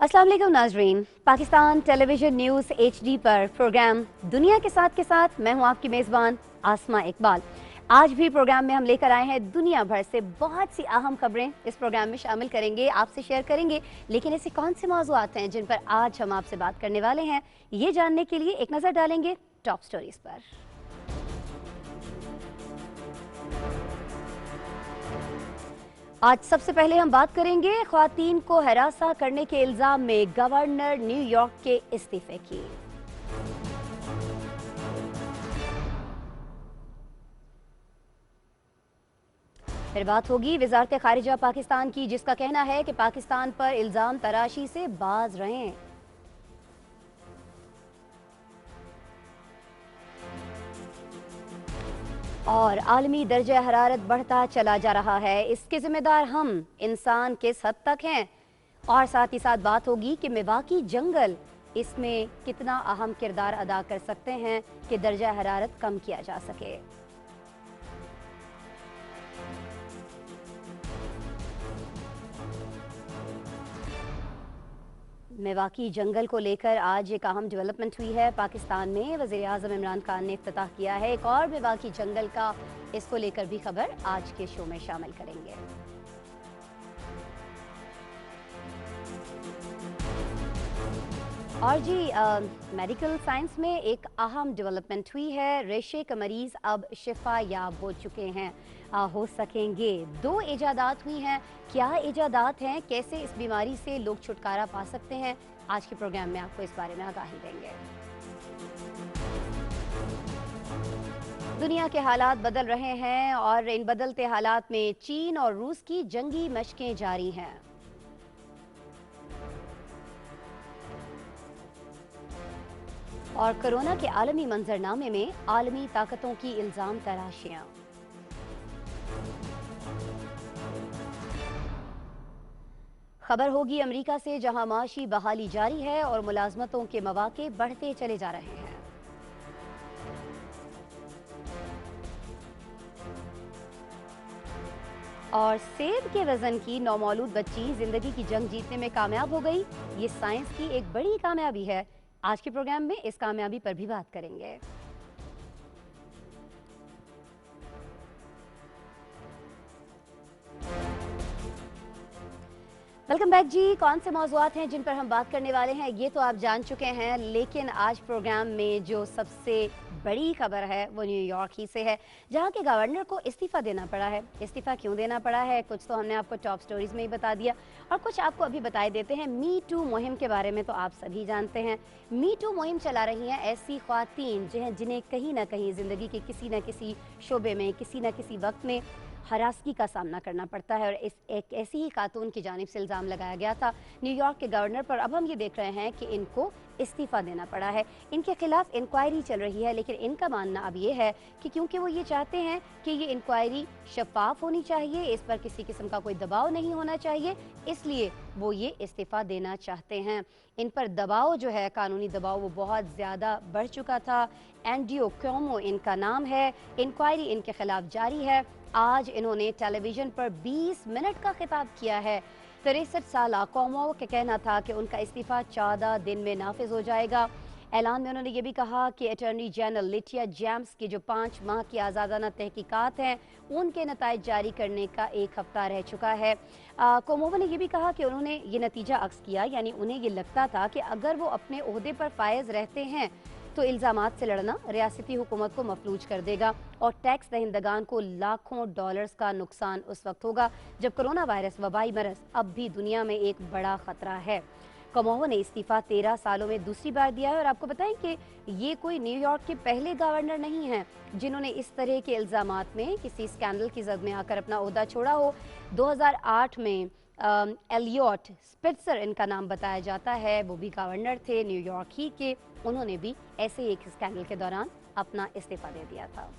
अस्सलाम वालेकुम नाजरीन। पाकिस्तान टेलीविजन न्यूज़ HD पर प्रोग्राम दुनिया के साथ मैं हूं आपकी मेज़बान आसमा इकबाल। आज भी प्रोग्राम में हम लेकर आए हैं दुनिया भर से बहुत सी अहम खबरें इस प्रोग्राम में शामिल करेंगे, आपसे शेयर करेंगे। लेकिन ऐसे कौन से मौज़ूआत हैं जिन पर आज हम आपसे बात करने वाले हैं, ये जानने के लिए एक नज़र डालेंगे टॉप स्टोरीज पर। आज सबसे पहले हम बात करेंगे ख्वातीन को हरासा करने के इल्जाम में गवर्नर न्यूयॉर्क के इस्तीफे की। फिर बात होगी वजारत खारिजा पाकिस्तान की, जिसका कहना है कि पाकिस्तान पर इल्जाम तराशी से बाज रहें। और आलमी दर्जा हरारत बढ़ता चला जा रहा है, इसके जिम्मेदार हम इंसान किस हद तक हैं। और साथ ही साथ बात होगी कि मिवाकी जंगल इसमें कितना अहम किरदार अदा कर सकते हैं कि दर्जा हरारत कम किया जा सके। मिवाकी जंगल को लेकर आज एक अहम डेवलपमेंट हुई है। पाकिस्तान में वज़ीर आज़म इमरान खान ने इफ्तिताह किया है एक और मिवाकी जंगल का। इसको लेकर भी खबर आज के शो में शामिल करेंगे। और जी मेडिकल साइंस में एक अहम डेवलपमेंट हुई है। रेशे के मरीज अब शिफा याब हो चुके हैं, हो सकेंगे। 2 इजादात हुई हैं। क्या इजादात हैं, कैसे इस बीमारी से लोग छुटकारा पा सकते हैं, आज के प्रोग्राम में आपको इस बारे में आगाही देंगे। दुनिया के हालात बदल रहे हैं और इन बदलते हालात में चीन और रूस की जंगी मशकें जारी हैं। और कोरोना के आलमी मंजरनामे में आलमी ताकतों की इल्जाम तराशियां। खबर होगी अमेरिका से, जहां माशी बहाली जारी है और मुलाजमतों के मौके बढ़ते चले जा रहे हैं। और सेब के वजन की नौमौलूद बच्ची जिंदगी की जंग जीतने में कामयाब हो गई। ये साइंस की एक बड़ी कामयाबी है। आज के प्रोग्राम में इस कामयाबी पर भी बात करेंगे। वेलकम बैक जी। कौन से मौज़ूआत हैं जिन पर हम बात करने वाले हैं, ये तो आप जान चुके हैं। लेकिन आज प्रोग्राम में जो सबसे बड़ी खबर है वो न्यूयॉर्क ही से है, जहां के गवर्नर को इस्तीफ़ा देना पड़ा है। इस्तीफ़ा क्यों देना पड़ा है, कुछ तो हमने आपको टॉप स्टोरीज में ही बता दिया और कुछ आपको अभी बताए देते हैं। मी टू मुहिम के बारे में तो आप सभी जानते हैं। मी टू मुहिम चला रही हैं ऐसी ख्वातीन जिन्हें कहीं ना कहीं ज़िंदगी के किसी न किसी शोबे में, किसी न किसी वक्त में हरासगी का सामना करना पड़ता है। और इस एक ऐसी ही खातून की जानिब से इल्ज़ाम लगाया गया था न्यूयॉर्क के गवर्नर पर। अब हम ये देख रहे हैं कि इनको इस्तीफ़ा देना पड़ा है। इनके खिलाफ इंक्वायरी चल रही है, लेकिन इनका मानना अब ये है कि क्योंकि वो ये चाहते हैं कि ये इंक्वायरी शफाफ होनी चाहिए, इस पर किसी किस्म का कोई दबाव नहीं होना चाहिए, इसलिए वो ये इस्तीफ़ा देना चाहते हैं। इन पर दबाव जो है, कानूनी दबाव, वो बहुत ज़्यादा बढ़ चुका था। एंड्रियो क्योमो इनका नाम है। इंक्वायरी इनके खिलाफ जारी है। आज इन्होंने टेलीविज़न पर 20 मिनट का खिताब किया है। 63 साल क्योमो का कहना था कि उनका इस्तीफ़ा 14 दिन में नाफिज हो जाएगा। ऐलान में उन्होंने ये भी कहा कि अटॉर्नी जनरल लिटिया जेम्स की जो 5 माह की आज़ादाना तहकीकात हैं, उनके नताइज जारी करने का 1 हफ्ता रह चुका है। क्योमो ने यह भी कहा कि उन्होंने ये नतीजा अक्स किया, यानी उन्हें ये लगता था कि अगर वो अपने ओहदे पर फायज रहते हैं तो इल्ज़ामात से लड़ना रियासती हुकूमत को मफलूज कर देगा और टैक्स दहिंदगान को लाखों डॉलर्स का नुकसान उस वक्त होगा जब कोरोना वायरस वबाई मरज अब भी दुनिया में एक बड़ा ख़तरा है। क्योमो ने इस्तीफ़ा 13 सालों में दूसरी बार दिया है। और आपको बताएं कि ये कोई न्यूयॉर्क के पहले गवर्नर नहीं हैं जिन्होंने इस तरह के इल्ज़ामात में किसी स्कैंडल की जद में आकर अपना ओहदा छोड़ा हो। 2008 में एलियट स्पिट्जर इनका नाम बताया जाता है, वो भी गवर्नर थे न्यूयॉर्क ही के। उन्होंने भी ऐसे एक स्कैंडल के दौरान अपना इस्तीफा दे दिया था।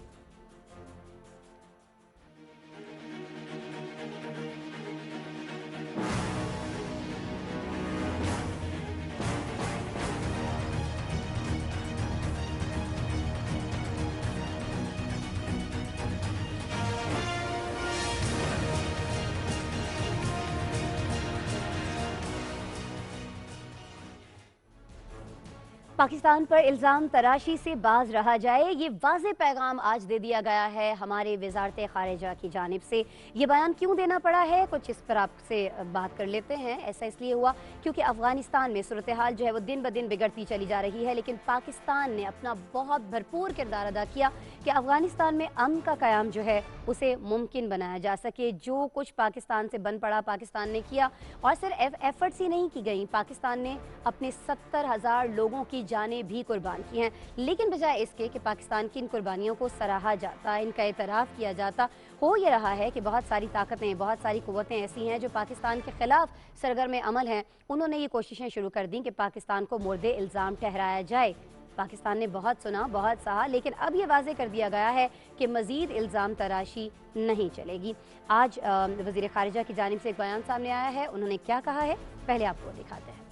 पाकिस्तान पर इल्ज़ाम तराशी से बाज रहा जाए, ये वाज़े पैगाम आज दे दिया गया है हमारे वज़ारत ख़ारिजा की जानिब से। ये बयान क्यों देना पड़ा है, कुछ इस पर आपसे बात कर लेते हैं। ऐसा इसलिए हुआ क्योंकि अफ़गानिस्तान में सूरत हाल जो है वो दिन ब दिन बिगड़ती चली जा रही है, लेकिन पाकिस्तान ने अपना बहुत भरपूर किरदार अदा किया कि अफ़गानिस्तान में अमन का क़याम जो है उसे मुमकिन बनाया जा सके। जो कुछ पाकिस्तान से बन पड़ा पाकिस्तान ने किया, और सिर्फ एफ़र्ट्स ही नहीं की गई, पाकिस्तान ने अपने 70,000 लोगों की जानें भी कुर्बान की हैं। लेकिन बजाय इसके कि पाकिस्तान की इन कुर्बानियों को सराहा जाता, इनका एतराफ़ किया जाता, हो ये रहा है कि बहुत सारी ताकतें, बहुत सारी क़ुव्वतें ऐसी हैं जो पाकिस्तान के ख़िलाफ़ सरगर्म अमल हैं। उन्होंने ये कोशिशें शुरू कर दी कि पाकिस्तान को मुर्दे इल्ज़ाम ठहराया जाए। पाकिस्तान ने बहुत सुना, बहुत सहा, लेकिन अब ये वाज़े कर दिया गया है कि मज़ीद इल्ज़ाम तराशी नहीं चलेगी। आज वज़ीर ख़ारिजा की जानिब से एक बयान सामने आया है। उन्होंने क्या कहा है, पहले आपको दिखाते हैं।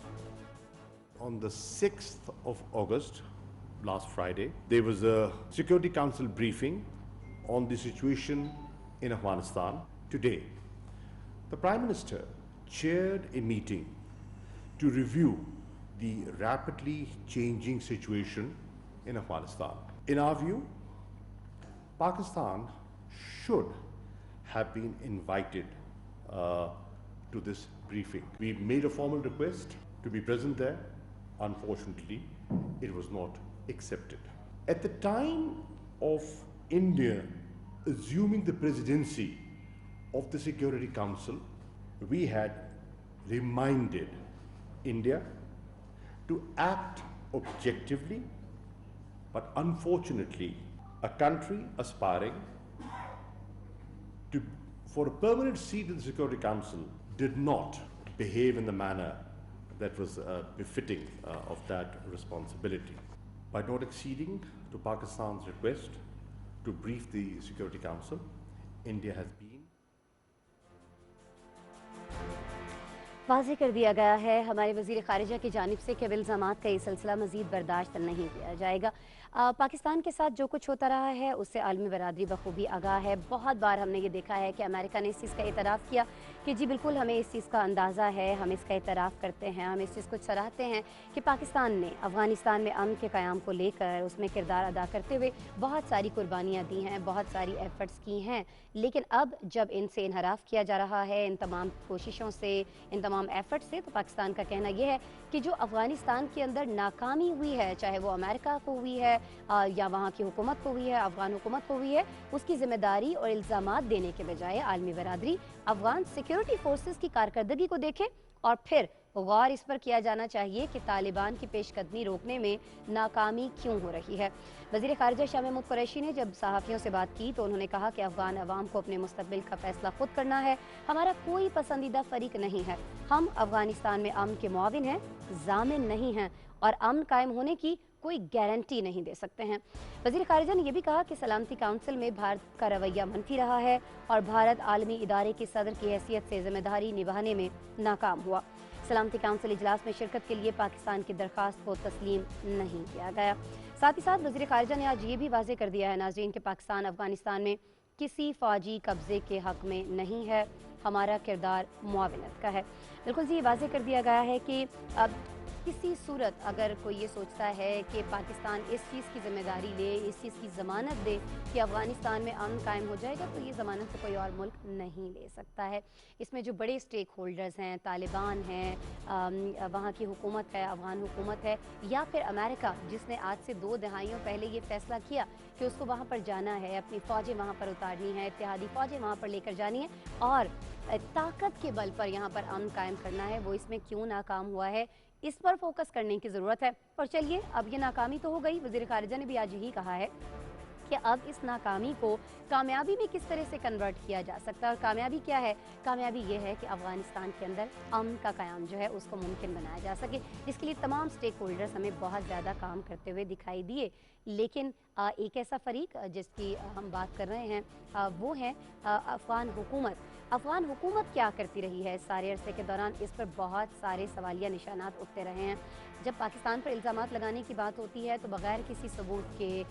On the 6th of August, last Friday, there was a Security Council briefing on the situation in Afghanistan. Today, the Prime Minister chaired a meeting to review the rapidly changing situation in Afghanistan. In our view, Pakistan should have been invited to this briefing. We made a formal request to be present there. Unfortunately, it was not accepted. At the time of India assuming the presidency of the Security Council, we had reminded India to act objectively, but unfortunately, a country aspiring for a permanent seat in the Security Council did not behave in the manner that was befitting of that responsibility. By not acceding to Pakistan's request to brief the Security Council, India has been वाज़ेह कर दिया गया है हमारे वज़ीर ख़ारिजा की जानिब से कि इल्ज़ामात का ये सिलसिला मज़ीद बर्दाश्त नहीं किया जाएगा। पाकिस्तान के साथ जो कुछ होता रहा है उससे आलमी बरादरी बखूबी आगाह है। बहुत बार हमने ये देखा है कि अमेरिका ने इस चीज़ का एतराफ़ किया कि जी बिल्कुल हमें इस चीज़ का अंदाज़ा है, हम इसका एतराफ़ करते हैं, हम इस चीज़ को सराहते हैं कि पाकिस्तान ने अफ़गानिस्तान में अमन के क़याम को लेकर उसमें किरदार अदा करते हुए बहुत सारी कुर्बानियाँ दी हैं, बहुत सारी एफ़र्ट्स की हैं। लेकिन अब जब इनसे इनहराफ़ किया जा रहा है, इन तमाम कोशिशों से, इन तमाम एफ़र्ट से, तो पाकिस्तान का कहना यह है कि जो अफ़गानिस्तान के अंदर नाकामी हुई है, चाहे वो अमेरिका को हुई है या वहाँ की हुकूमत को हुई है, अफ़गान हुकूमत को हुई है, उसकी ज़िम्मेदारी और इल्ज़ामात देने के बजाय आलमी बरादरी अफ़गान सिक्योरिटी फोर्सेस की कारकर्दगी को देखे और फिर गौर इस पर किया जाना चाहिए कि तालिबान की पेशकदमी रोकने में नाकामी क्यों हो रही है। वज़ीर ख़ारिजा शाह महमूद कुरैशी ने जब सहाफ़ियों से बात की तो उन्होंने कहा कि अफ़गान अवाम को अपने मुस्तक़बिल का फ़ैसला खुद करना है, हमारा कोई पसंदीदा फ़रीक नहीं है, हम अफ़गानिस्तान में अमन के मुआविन हैं, ज़ामिन नहीं हैं और अमन कायम होने की कोई गारंटी नहीं दे सकते हैं। वज़ीर ख़ारिजा ने यह भी कहा कि सलामती काउंसिल में भारत का रवैया मनफी रहा है और भारत आलमी इदारे के सदर की हैसियत से ज़िम्मेदारी निभाने में नाकाम हुआ। सलामती काउंसिल इजलास में शिरकत के लिए पाकिस्तान की दरख्वास्त को तस्लीम नहीं किया गया। साथ ही साथ वज़ीर ख़ारिजा ने आज ये भी वाज़ेह कर दिया है नाज़रीन कि पाकिस्तान अफ़गानिस्तान में किसी फ़ौजी कब्ज़े के हक़ में नहीं है, हमारा किरदार मुआविनत का है। बिल्कुल जी, वाज़ेह कर दिया गया है कि अब किसी सूरत अगर कोई ये सोचता है कि पाकिस्तान इस चीज़ की ज़िम्मेदारी ले, इस चीज़ की ज़मानत दे कि अफ़गानिस्तान में अमन कायम हो जाएगा, तो ये ज़मानत से कोई और मुल्क नहीं ले सकता है। इसमें जो बड़े स्टेक होल्डर्स हैं, तालिबान हैं, वहाँ की हुकूमत है, अफ़गान हुकूमत है, या फिर अमेरिका जिसने आज से 2 दहाइयों पहले ये फ़ैसला किया कि उसको वहाँ पर जाना है, अपनी फ़ौजें वहाँ पर उतारनी है, इत्तेहादी फ़ौजें वहाँ पर लेकर जानी है और ताकत के बल पर यहाँ पर अमन कायम करना है, वो इसमें क्यों नाकाम हुआ है, इस पर फोकस करने की ज़रूरत है। और चलिए, अब ये नाकामी तो हो गई, वज़ीर ख़ारिजा ने भी आज यही कहा है कि अब इस नाकामी को कामयाबी में किस तरह से कन्वर्ट किया जा सकता है। और कामयाबी क्या है? कामयाबी ये है कि अफ़गानिस्तान के अंदर अमन का क़याम जो है उसको मुमकिन बनाया जा सके, जिसके लिए तमाम स्टेक होल्डर्स हमें बहुत ज़्यादा काम करते हुए दिखाई दिए। लेकिन एक ऐसा फ़रीक जिसकी हम बात कर रहे हैं वो है अफ़गान हुकूमत। अफगान हुकूमत क्या करती रही है इस सारे अरसे के दौरान, इस पर बहुत सारे सवालिया निशानात उठते रहे हैं। जब पाकिस्तान पर इल्ज़ामात लगाने की बात होती है तो बग़ैर किसी सबूत के,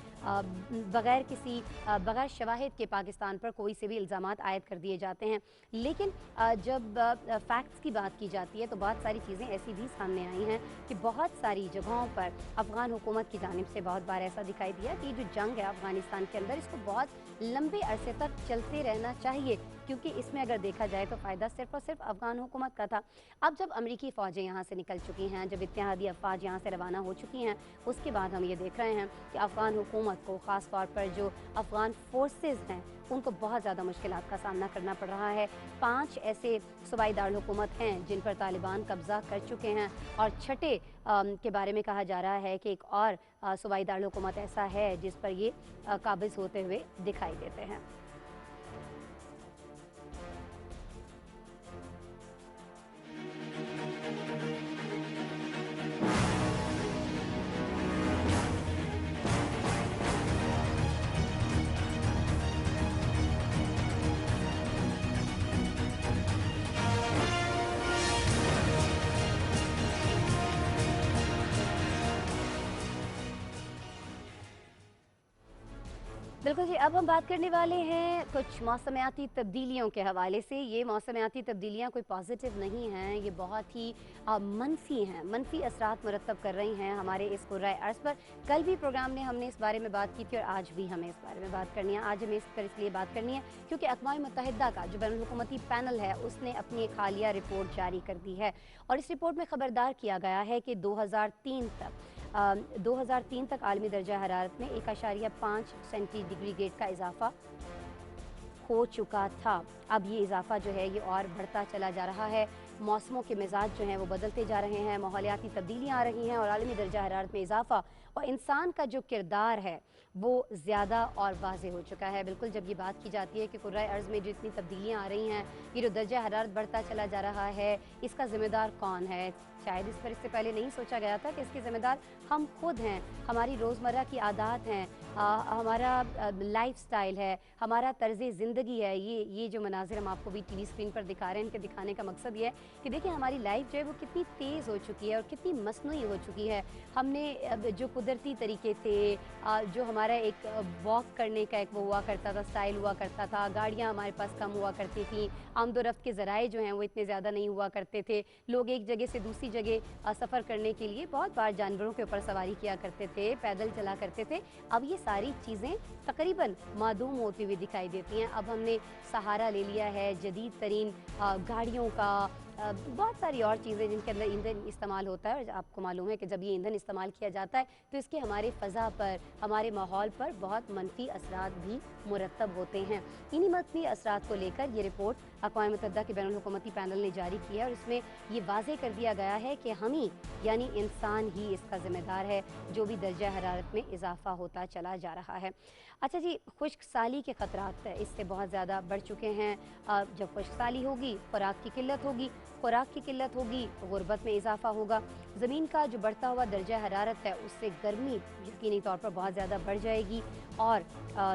बग़ैर शवाहिद के पाकिस्तान पर कोई से भी इल्ज़ामात आयद कर दिए जाते हैं। लेकिन जब फैक्ट्स की बात की जाती है तो बहुत सारी चीज़ें ऐसी भी सामने आई हैं कि बहुत सारी जगहों पर अफ़गान हुकूमत की जानिब से बहुत बार ऐसा दिखाई दिया कि जो जंग है अफ़गानिस्तान के अंदर, इसको बहुत लंबे अरसे तक चलते रहना चाहिए, क्योंकि इसमें अगर देखा जाए तो फ़ायदा सिर्फ़ और सिर्फ अफ़गान हुकूमत का था। अब जब अमरीकी फ़ौजें यहाँ से निकल चुकी हैं, जब इत्तेहादी अफ़वाज यहाँ से रवाना हो चुकी हैं, उसके बाद हम ये देख रहे हैं कि अफ़गान हुकूमत को, ख़ास तौर पर जो अफ़गान फ़ोर्सेस हैं, उनको बहुत ज़्यादा मुश्किलात का सामना करना पड़ रहा है। 5 ऐसे सूबाई दारुल हुकूमत हैं जिन पर तालिबान कब्ज़ा कर चुके हैं, और छठे के बारे में कहा जा रहा है कि एक और सूबाई दारुल हुकूमत ऐसा है जिस पर ये काबिज़ होते हुए दिखाई देते हैं। बिल्कुल जी, अब हम बात करने वाले हैं कुछ मौसमियाती तब्दीलियों के हवाले से। ये मौसमियाती तब्दीलियाँ कोई पॉजिटिव नहीं हैं, ये बहुत ही मनफ़ी हैं, मनफ़ी असरात मुरतब कर रही हैं हमारे इस कुर्राए अर्ज़ पर। कल भी प्रोग्राम में हमने इस बारे में बात की थी और आज भी हमें इस बारे में बात करनी है। आज हमें इस पर इसलिए बात करनी है क्योंकि अक़वाम मुत्तहिदा का जो बैनुल हुकूमती पैनल है, उसने अपनी एक हालिया रिपोर्ट जारी कर दी है, और इस रिपोर्ट में ख़बरदार किया गया है कि 2003 तक आलमी दर्जा हरारत में 1.5 सेंटीग्रेड का इजाफा हो चुका था। अब ये इजाफा जो है ये और बढ़ता चला जा रहा है। मौसमों के मिजाज जो हैं वो बदलते जा रहे हैं, माहौलियाती तब्दीलियाँ आ रही हैं, और आलमी दर्जा हरारत में इजाफा और इंसान का जो किरदार है वो ज़्यादा और वाज़े हो चुका है। बिल्कुल, जब ये बात की जाती है कि कुर्राए अर्ज़ में जो इतनी तब्दीलियाँ आ रही हैं, ये जो दर्जा हरारत बढ़ता चला जा रहा है, इसका ज़िम्मेदार कौन है? शायद इस पर इससे पहले नहीं सोचा गया था कि इसके ज़िम्मेदार हम खुद हैं, हमारी रोज़मर्रा की आदत हैं, हमारा लाइफ़स्टाइल है, हमारा तर्ज़ ज़िंदगी है। ये जो मनाज़िर हम आपको भी टीवी स्क्रीन पर दिखा रहे हैं, इनके दिखाने का मकसद ये है कि देखिए हमारी लाइफ जो है वो कितनी तेज़ हो चुकी है और कितनी मसनूई हो चुकी है। हमने जो कुदरती तरीके थे, जो हमारा एक वॉक करने का एक वो हुआ करता था, स्टाइल हुआ करता था, गाड़ियाँ हमारे पास कम हुआ करती थी, आमदोरफ्त के ज़राए जो हैं वो इतने ज़्यादा नहीं हुआ करते थे। लोग एक जगह से दूसरी जगह सफ़र करने के लिए बहुत बार जानवरों के ऊपर सवारी किया करते थे, पैदल चला करते थे। अब ये सारी चीज़ें तकरीबन मादूम होती हुई दिखाई देती हैं। अब हमने सहारा ले लिया है जदीद तरीन गाड़ियों का, बहुत सारी और चीज़ें जिनके अंदर ईंधन इस्तेमाल होता है, और आपको मालूम है कि जब ये ईंधन इस्तेमाल किया जाता है तो इसके हमारे फ़ज़ा पर, हमारे माहौल पर बहुत मनफी असरात भी मुरतब होते हैं। इन्हीं मनफी असरात को लेकर ये रिपोर्ट अक़वाम मुत्तहिदा के बैनुल हुकूमती पैनल ने जारी की है, और इसमें ये वाज़े कर दिया गया है कि हम ही यानी इंसान ही इसका ज़िम्मेदार है, जो भी दर्जा हरारत में इजाफ़ा होता चला जा रहा है। अच्छा जी, खुश्क साली के ख़तरात इससे बहुत ज़्यादा बढ़ चुके हैं। जब खुश्क साली होगी, खुराक की किल्लत होगी, खुराक की किल्लत होगी, गुर्बत में इजाफा होगा। ज़मीन का जो बढ़ता हुआ दर्जा हरारत है उससे गर्मी यकीनी तौर पर बहुत ज़्यादा बढ़ जाएगी, और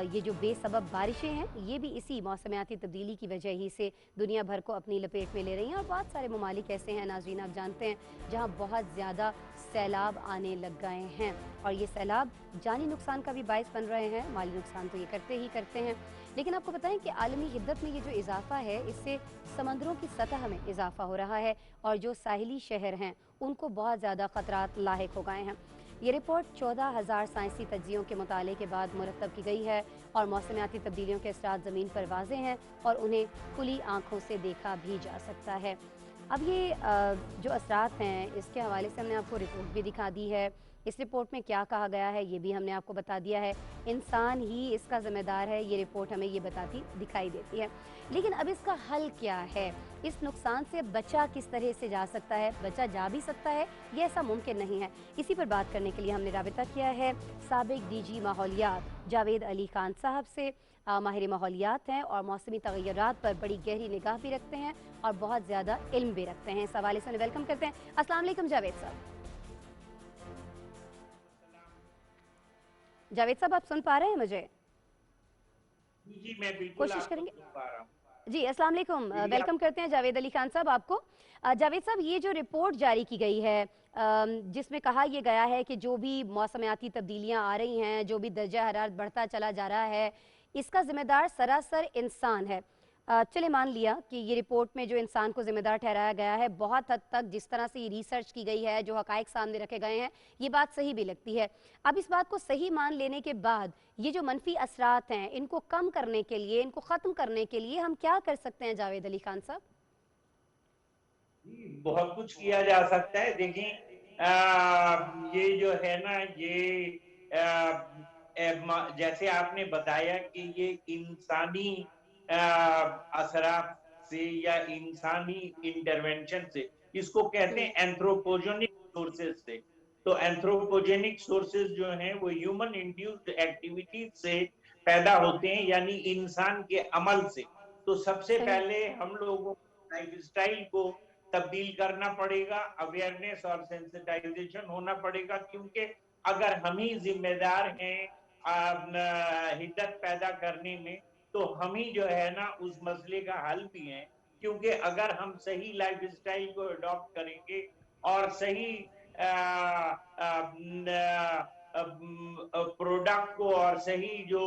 ये जो बेसबब बारिशें हैं ये भी इसी मौसमियाती तब्दीली की वजह ही से दुनिया भर को अपनी लपेट में ले रही हैं। और बहुत सारे ममालिक ऐसे हैं नाज़रीन, आप जानते हैं, जहाँ बहुत ज़्यादा सैलाब आने लग गए हैं, और ये सैलाब जानी नुकसान का भी बायस बन रहे हैं। माली नुकसान तो ये करते ही करते हैं, लेकिन आपको बताएं कि आलमी हिद्दत में ये जो इजाफा है इससे समंदरों की सतह में इजाफा हो रहा है, और जो साहिली शहर हैं उनको बहुत ज़्यादा ख़तरात लाहिक हो गए हैं। ये रिपोर्ट 14,000 साइंसी तज्जियों के मुताले के बाद मुरतब की गई है, और मौसमियाती तब्दीलियों के असरात ज़मीन पर वाज़े हैं और उन्हें खुली आँखों से देखा भी जा सकता है। अब ये जो असरात हैं इसके हवाले से हमने आपको रिपोर्ट भी दिखा दी है। इस रिपोर्ट में क्या कहा गया है ये भी हमने आपको बता दिया है। इंसान ही इसका ज़िम्मेदार है, ये रिपोर्ट हमें ये बताती दिखाई देती है। लेकिन अब इसका हल क्या है? इस नुकसान से बचा किस तरह से जा सकता है? बचा जा भी सकता है, ये ऐसा मुमकिन नहीं है। इसी पर बात करने के लिए हमने राबिता किया है साबिक डीजी माहौलियात जावेद अली खान साहब से। माहिर माहौलियात हैं और मौसमी तग़य्युरात पर बड़ी गहरी निगाह भी रखते हैं और बहुत ज़्यादा इल्म भी रखते हैं। इस हवाले से उन्हें वेलकम करते हैं। अस्सलाम वालेकुम जावेद साहब। जावेद साहब, आप सुन पा रहे हैं मुझे? जी, मैं बिल्कुल कोशिश आपको करेंगे। सुन पा रहा हूँ। जी, अस्सलाम वालेकुम। जी आप। वेलकम करते हैं जावेद अली खान साहब आपको। जावेद साहब, ये जो रिपोर्ट जारी की गई है जिसमें कहा यह गया है कि जो भी मौसमियाती तब्दीलियां आ रही हैं, जो भी दर्जा हरारत बढ़ता चला जा रहा है, इसका जिम्मेदार सरासर इंसान है। चले मान लिया कि ये रिपोर्ट में जो इंसान को जिम्मेदार ठहराया गया है, बहुत हद तक जिस तरह से ये रिसर्च की गई है, जो हकायक सामने रखे गए हैं, ये बात सही भी लगती है। अब इस बात को सही मान लेने के बाद ये जो मनफी असरात हैं, इनको कम करने के लिए, इनको ख़त्म करने के लिए हम क्या कर सकते हैं जावेद अली खान साहब? जी, बहुत कुछ किया जा सकता है। देखें, ये जो है ना, ये जैसे आपने बताया कि ये इंसानी असरात से या इंसानी इंटरवेंशन से, इसको कहते हम्म। हैं एंथ्रोपोजेनिक सोर्सेज से। तो एंथ्रोपोजेनिक सोर्सेज जो हैं वो ह्यूमन इंड्यूस्ड एक्टिविटीज से पैदा होते हैं, यानी इंसान के अमल से। तो सबसे सही। पहले हम लोगों लाइफ स्टाइल को तब्दील करना पड़ेगा, अवेयरनेस और सेंसिटाइजेशन होना पड़ेगा, क्योंकि अगर हम ही जिम्मेदार हैं हिद्दत पैदा करने में, तो हम ही जो है ना उस मसले का हल भी है। क्योंकि अगर हम सही लाइफ स्टाइल को अडॉप्ट करेंगे और सही प्रोडक्ट को और सही जो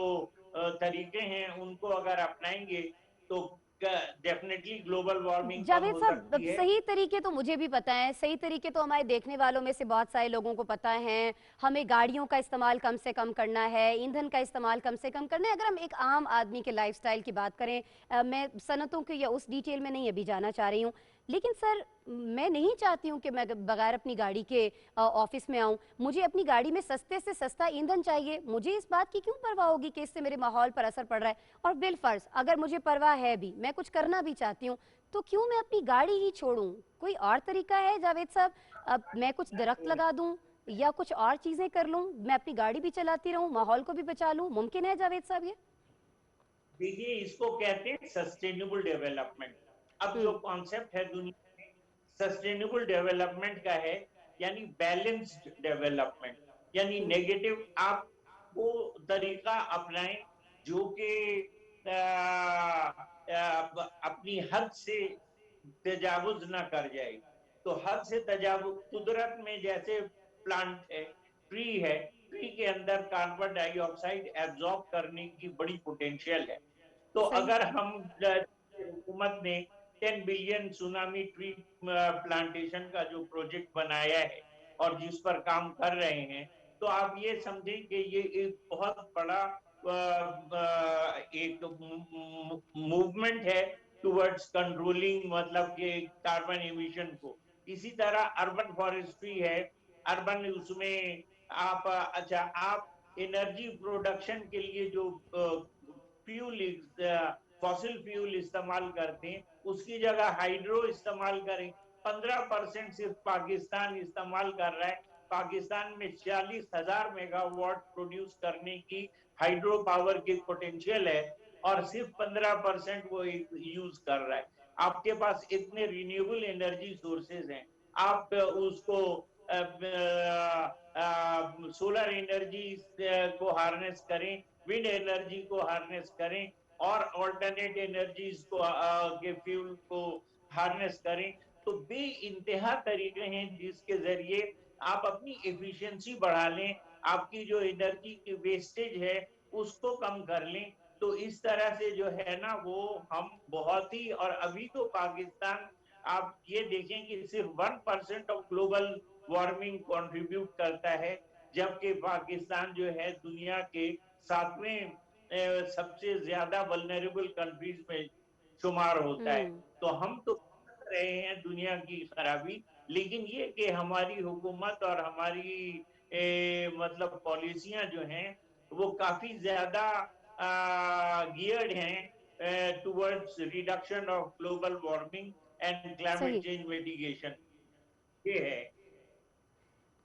तरीके हैं उनको अगर अपनाएंगे, तो डेफिनेटली ग्लोबल वार्मिंग कम जावेद हो साहब, अब सकती है। सही तरीके तो मुझे भी पता है, सही तरीके तो हमारे देखने वालों में से बहुत सारे लोगों को पता है। हमें गाड़ियों का इस्तेमाल कम से कम करना है, ईंधन का इस्तेमाल कम से कम करना है। अगर हम एक आम आदमी के लाइफस्टाइल की बात करें, मैं सनतों की या उस डिटेल में नहीं अभी जाना चाह रही हूँ, लेकिन सर मैं नहीं चाहती हूँ कि मैं बगैर अपनी गाड़ी के ऑफिस में आऊँ। मुझे अपनी गाड़ी में सस्ते से सस्ता ईंधन चाहिए। मुझे इस बात की क्यों परवाह होगी कि इससे मेरे माहौल पर असर पड़ रहा है? और बिलफर्ज अगर मुझे परवाह है भी, मैं कुछ करना भी चाहती हूँ, तो क्यों मैं अपनी गाड़ी ही छोड़ूं? कोई और तरीका है जावेद साहब? अब मैं कुछ दरख्त लगा दूं या कुछ और चीजें कर लूं, मैं अपनी गाड़ी भी चलाती रहूं, माहौल को भी बचा लूं, मुमकिन है जावेद साहब ये? देखिए, इसको कहते हैं सस्टेनेबल डेवलपमेंट। अब जो हम्म। कॉन्सेप्ट है दुनिया में सस्टेनेबल डेवलपमेंट का है, यानी बैलेंस्ड डेवलपमेंट। यानी हम्म। नेगेटिव आप वो तरीका अपनाएं जो कि अपनी हद से तजावुज ना कर जाए। तो हद से तजावुज, कुदरत में जैसे प्लांट है, ट्री है, ट्री के अंदर कार्बन डाइऑक्साइड एब्जॉर्ब करने की बड़ी पोटेंशियल है। तो सही। अगर हम हुकूमत ने 10 बिलियन सुनामी ट्री प्लांटेशन का जो प्रोजेक्ट बनाया है और जिस पर काम कर रहे हैं, तो आप ये समझें कि ये एक बहुत बड़ा एक मूवमेंट है टुवर्ड्स कंट्रोलिंग, मतलब कि कार्बन एमिशन को। इसी तरह अर्बन फॉरेस्ट्री है, अर्बन उसमें आप अच्छा आप एनर्जी प्रोडक्शन के लिए जो फ्यूल फॉसिल फ्यूल इस्तेमाल करते हैं, उसकी जगह हाइड्रो इस्तेमाल करें। 15% सिर्फ पाकिस्तान इस्तेमाल कर रहा है। पाकिस्तान में 40,000 मेगावाट प्रोड्यूस करने की हाइड्रो पावर की पोटेंशियल है, और सिर्फ 15% वो यूज कर रहा है। आपके पास इतने रिन्यूएबल एनर्जी सोर्सेज हैं, आप उसको सोलर एनर्जी को हार्नेस करें, विंड एनर्जी को हार्नेस करें, और ऑल्टरनेट एनर्जीज को के फ्यूल को हार्नेस करें। तो बे इंतहा तरीके हैं जिसके जरिए आप अपनी एफिशिएंसी बढ़ा लें, आपकी जो एनर्जी की वेस्टेज है उसको कम कर लें। तो इस तरह से जो है ना वो हम बहुत ही, और अभी तो पाकिस्तान, आप ये देखें कि सिर्फ 1% ऑफ ग्लोबल वार्मिंग कंट्रीब्यूट करता है, जबकि पाकिस्तान जो है दुनिया के 7वें सबसे ज्यादा वल्नरेबल कंट्रीज में शुमार होता है। हम्म। तो हम तो रहे हैं दुनिया की खराबी, लेकिन ये कि हमारी हुकूमत और हमारी मतलब पॉलिसियां जो हैं वो काफी ज्यादा गियर्ड हैं towards reduction of global warming and climate सही। Change mitigation. ये है।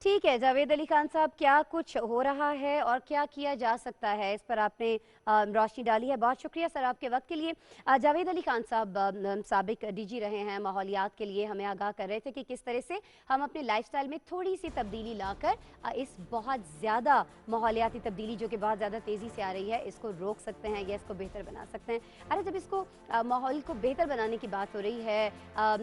ठीक है जावेद अली खान साहब, क्या कुछ हो रहा है और क्या किया जा सकता है, इस पर आपने रोशनी डाली है। बहुत शुक्रिया सर आपके वक्त के लिए। जावेद अली खान साहब साबिक डीजी रहे हैं, माहौलियात के लिए हमें आगाह कर रहे थे कि किस तरह से हम अपने लाइफस्टाइल में थोड़ी सी तब्दीली लाकर इस बहुत ज़्यादा माहौलियाती तब्दीली जो कि बहुत ज़्यादा तेज़ी से आ रही है इसको रोक सकते हैं या इसको बेहतर बना सकते हैं। अरे जब इसको माहौल को बेहतर बनाने की बात हो रही है,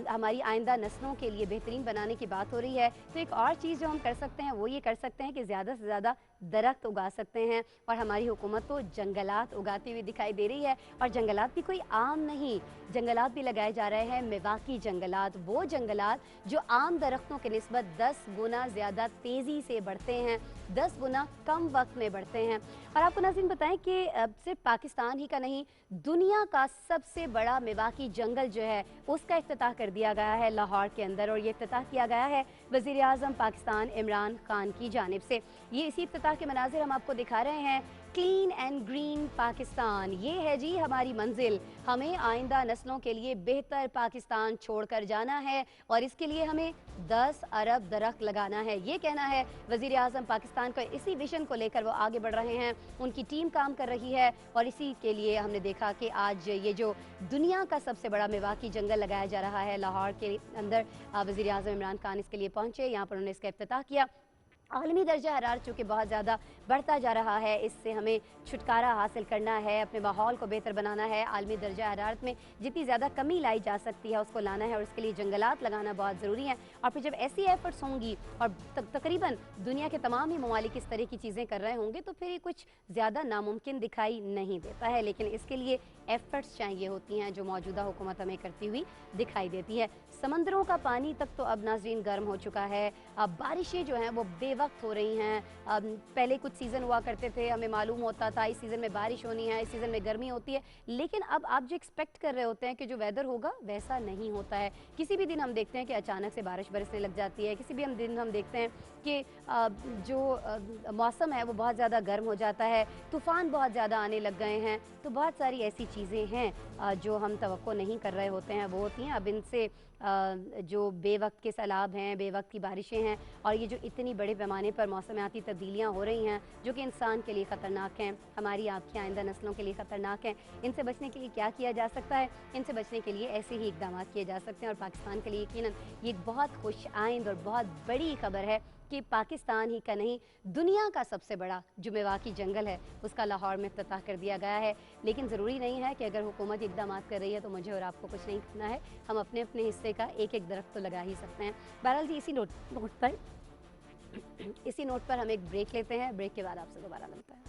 हमारी आइंदा नस्लों के लिए बेहतरीन बनाने की बात हो रही है, तो एक और चीज़ जो हम कर सकते हैं वो ये कर सकते हैं कि ज़्यादा से ज़्यादा दरख्त उगा सकते हैं। और हमारी हुकूमत तो जंगलात उगाती हुई दिखाई दे रही है, और जंगलात भी कोई आम नहीं, जंगलात भी लगाए जा रहे हैं मिवाकी जंगलात, वो जंगलात जो आम दरख्तों के निस्बत 10 गुना ज़्यादा तेज़ी से बढ़ते हैं, 10 गुना कम वक्त में बढ़ते हैं। और आपको नाज़रीन बताएं कि सिर्फ पाकिस्तान ही का नहीं, दुनिया का सबसे बड़ा मिवाकी जंगल जो है उसका इफ्तिताह कर दिया गया है लाहौर के अंदर, और ये इफ्तिताह किया गया है वज़ीर आज़म पाकिस्तान इमरान खान की जानिब से। ये इसी इफ्तिताह के मनाज़िर हम आपको दिखा रहे हैं। क्लीन एंड ग्रीन पाकिस्तान, ये है जी हमारी मंजिल। हमें आइंदा नस्लों के लिए बेहतर पाकिस्तान छोड़कर जाना है, और इसके लिए हमें 10 अरब दरख्त लगाना है, ये कहना है वज़ीर आज़म पाकिस्तान का। इसी विजन को लेकर वो आगे बढ़ रहे हैं, उनकी टीम काम कर रही है, और इसी के लिए हमने देखा कि आज ये जो दुनिया का सबसे बड़ा मिवाकी जंगल लगाया जा रहा है लाहौर के अंदर, वज़ीर आज़म इमरान खान इसके लिए पहुँचे, यहाँ पर उन्होंने इसका इफ्तिताह किया। आलमी दर्जा हरारत चूँकि बहुत ज़्यादा बढ़ता जा रहा है, इससे हमें छुटकारा हासिल करना है, अपने माहौल को बेहतर बनाना है। आलमी दर्जा हरारत में जितनी ज़्यादा कमी लाई जा सकती है उसको लाना है, और उसके लिए जंगलात लगाना बहुत ज़रूरी है। और फिर जब ऐसी एफर्ट्स होंगी और तकरीबन दुनिया के तमाम ही ममालिक इस तरह की चीज़ें कर रहे होंगे, तो फिर ये कुछ ज़्यादा नामुमकिन दिखाई नहीं देता है। लेकिन इसके लिए एफर्ट्स चाहिए होती हैं, जो मौजूदा हुकूमत हमें करती हुई दिखाई देती है। समंदरों का पानी तक तो अब नाज़रीन गर्म हो चुका है, अब बारिशें जो हैं वो बेवक्त हो रही हैं। पहले कुछ सीज़न हुआ करते थे, हमें मालूम होता था इस सीज़न में बारिश होनी है, इस सीज़न में गर्मी होती है, लेकिन अब आप जो एक्सपेक्ट कर रहे होते हैं कि जो वेदर होगा वैसा नहीं होता है। किसी भी दिन हम देखते हैं कि अचानक से बारिश बरसने लग जाती है, किसी भी दिन हम देखते हैं कि जो मौसम है वो बहुत ज़्यादा गर्म हो जाता है, तूफ़ान बहुत ज़्यादा आने लग गए हैं। तो बहुत सारी ऐसी चीज़ें हैं जो हम तवक्को नहीं कर रहे होते हैं, वो होती हैं। अब इनसे जो बेवक्त के सैलाब हैं, बेवक्त की बारिशें हैं, और ये जो इतनी बड़े पैमाने पर मौसमियाती तब्दीलियाँ हो रही हैं जो कि इंसान के लिए ख़तरनाक हैं, हमारी आपकी आइंदा नस्लों के लिए ख़तरनाक हैं, इनसे बचने के लिए क्या किया जा सकता है? इनसे बचने के लिए ऐसे ही इक़दाम किए जा सकते हैं। और पाकिस्तान के लिए यकीनन ये एक बहुत खुश आइंद और बहुत बड़ी खबर है कि पाकिस्तान ही का नहीं, दुनिया का सबसे बड़ा जो मिवाकी जंगल है उसका लाहौर में इफ्तिताह कर दिया गया है। लेकिन ज़रूरी नहीं है कि अगर हुकूमत इक़दाम कर रही है तो मुझे और आपको कुछ नहीं करना है, हम अपने अपने हिस्से का एक एक दरख्त तो लगा ही सकते हैं। बहरहाल जी इसी नोट पर हम एक ब्रेक लेते हैं, ब्रेक के बाद आपसे दोबारा मिलते हैं।